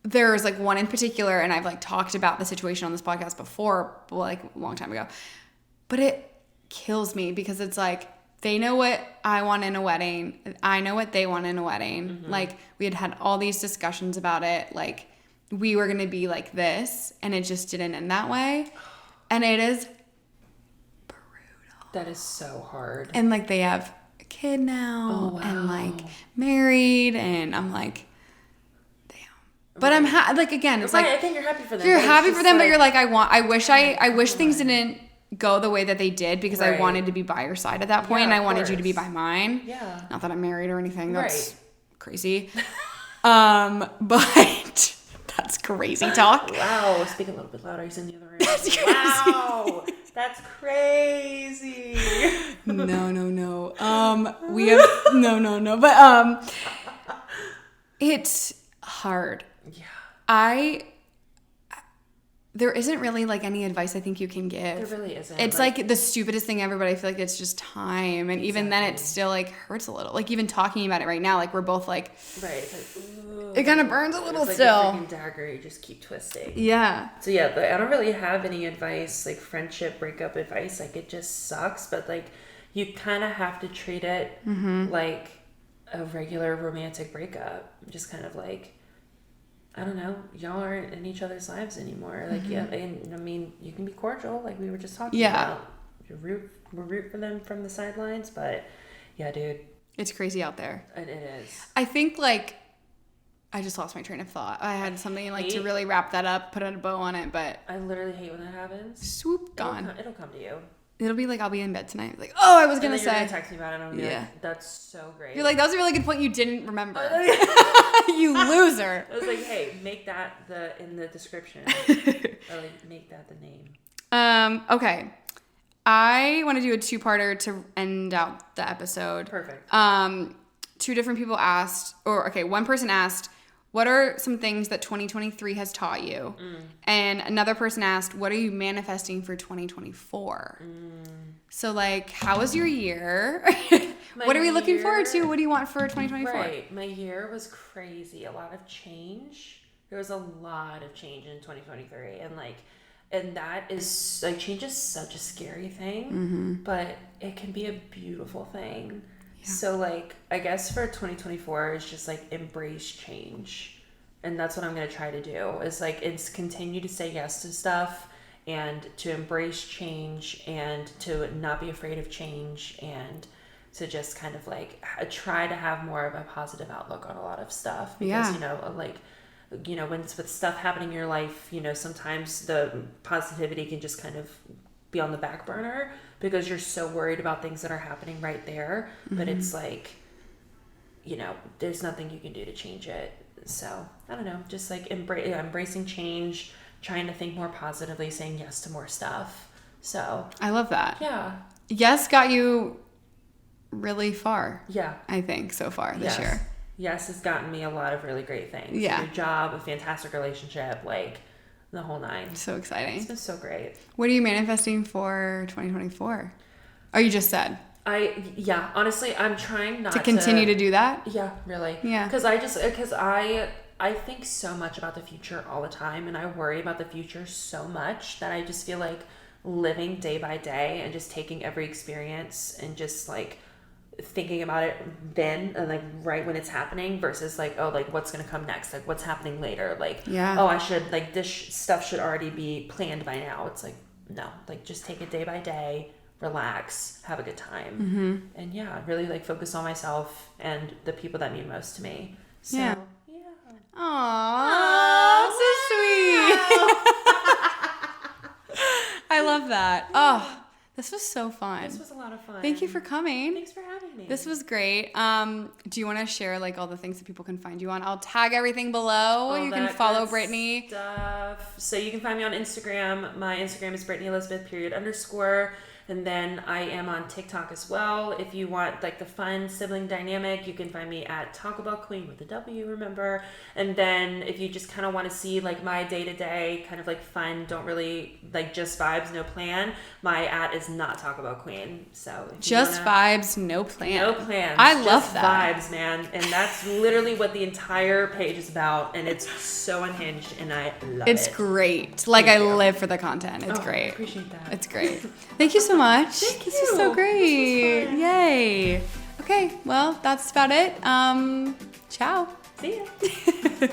there's like one in particular, and I've like talked about the situation on this podcast before, like a long time ago, but it kills me because it's like they know what I want in a wedding, I know what they want in a wedding. Like we had all these discussions about it, like we were going to be like this, and it just didn't end that way. And it is brutal. That is so hard. And like they have a kid now, Oh, wow. and like married, and I'm like, damn. But I'm like, again, it's right, like I think you're happy for them. you're but it's happy just for them, like, but you're like, I wish things didn't go the way that they did, because I Right. wanted to be by your side at that point, Yeah, and I of wanted you to be course. by mine. Yeah. Not that I'm married or anything. That's Right. crazy. But that's crazy talk. Wow. Speak a little bit louder. He's in the other room. That's crazy. Wow. That's crazy. No. We have no. But it's hard. Yeah. There isn't really like any advice I think you can give. There really isn't. It's like the stupidest thing ever, but I feel like it's just time. And even then it still like hurts a little. Like even talking about it right now, like we're both like, right. It's like, ooh, it kind of burns a little it's like still. a freaking dagger. You just keep twisting. Yeah. So yeah, I don't really have any advice, like friendship breakup advice. Like it just sucks, but like you kind of have to treat it like a regular romantic breakup. Just kind of like, I don't know, y'all aren't in each other's lives anymore. Like yeah, and I mean you can be cordial, like we were just talking about. We root for them from the sidelines, but yeah, dude, It's crazy out there. it is. I think like I just lost my train of thought. I had something like to really wrap that up, put a bow on it, but I literally hate when that happens. swoop, gone. It'll come to you. It'll be like I'll be in bed tonight. Like, oh, I was gonna And then you're say. gonna text me about it, and I'm gonna be like, that's so great. You're like, that was a really good point you didn't remember. You loser. I was like, hey, make that in the description. Or like make that the name. Okay. I want to do a two-parter to end out the episode. Perfect. Two different people asked, one person asked, what are some things that 2023 has taught you? And another person asked, what are you manifesting for 2024? So like, how was your year? What are we looking forward to? What do you want for 2024? Right. My year was crazy. A lot of change. There was a lot of change in 2023. And that is, like, change is such a scary thing, but it can be a beautiful thing. Yeah. So, like, I guess for 2024 is just, like, embrace change. And that's what I'm going to try to do is, like, it's continue to say yes to stuff and to embrace change and to not be afraid of change and to just kind of, like, try to have more of a positive outlook on a lot of stuff. Because, you know, like, you know, when with stuff happening in your life, you know, sometimes the positivity can just kind of be on the back burner because you're so worried about things that are happening right there. But it's like, you know, there's nothing you can do to change it. So I don't know, just like embracing change, trying to think more positively, saying yes to more stuff. So I love that. Yeah. Yes got you really far. Yeah. I think so far this year. Yes, it's gotten me a lot of really great things. Yeah. A new job, a fantastic relationship, like the whole nine. So exciting. It's been so great. What are you manifesting for 2024? Oh, you just said. Honestly, I'm trying not to continue to do that. Yeah, really. Yeah. Because I think so much about the future all the time, and I worry about the future so much that I just feel like living day by day and just taking every experience and just like thinking about it then and like right when it's happening versus like, oh, like what's gonna come next, like what's happening later, like oh, I should like this stuff should already be planned by now. It's like no, like just take it day by day, relax, have a good time, and really like focus on myself and the people that mean most to me. So yeah. Aww, so sweet. I love that. Oh, this was so fun. This was a lot of fun. Thank you for coming. Thanks for having me. This was great. Do you want to share like all the things that people can find you on? I'll tag everything below. You can follow Brittany. Stuff. So you can find me on Instagram. My Instagram is Brittany Elizabeth _. And then I am on TikTok as well. If you want like the fun sibling dynamic, you can find me at Taco Bell Queen with a W, remember? And then if you just kind of want to see like my day-to-day kind of like fun, don't really like just vibes, no plan, my @ is not Taco Bell Queen. So if just vibes, no plan. No plan. I love just that. Vibes, man. And that's literally what the entire page is about. And it's so unhinged and I love it. It's great. Like I live for the content. It's great. I appreciate that. It's great. Thank you so much. Thank This you. was so great. This was fun. Yay. Okay, well, that's about it. Ciao. See ya.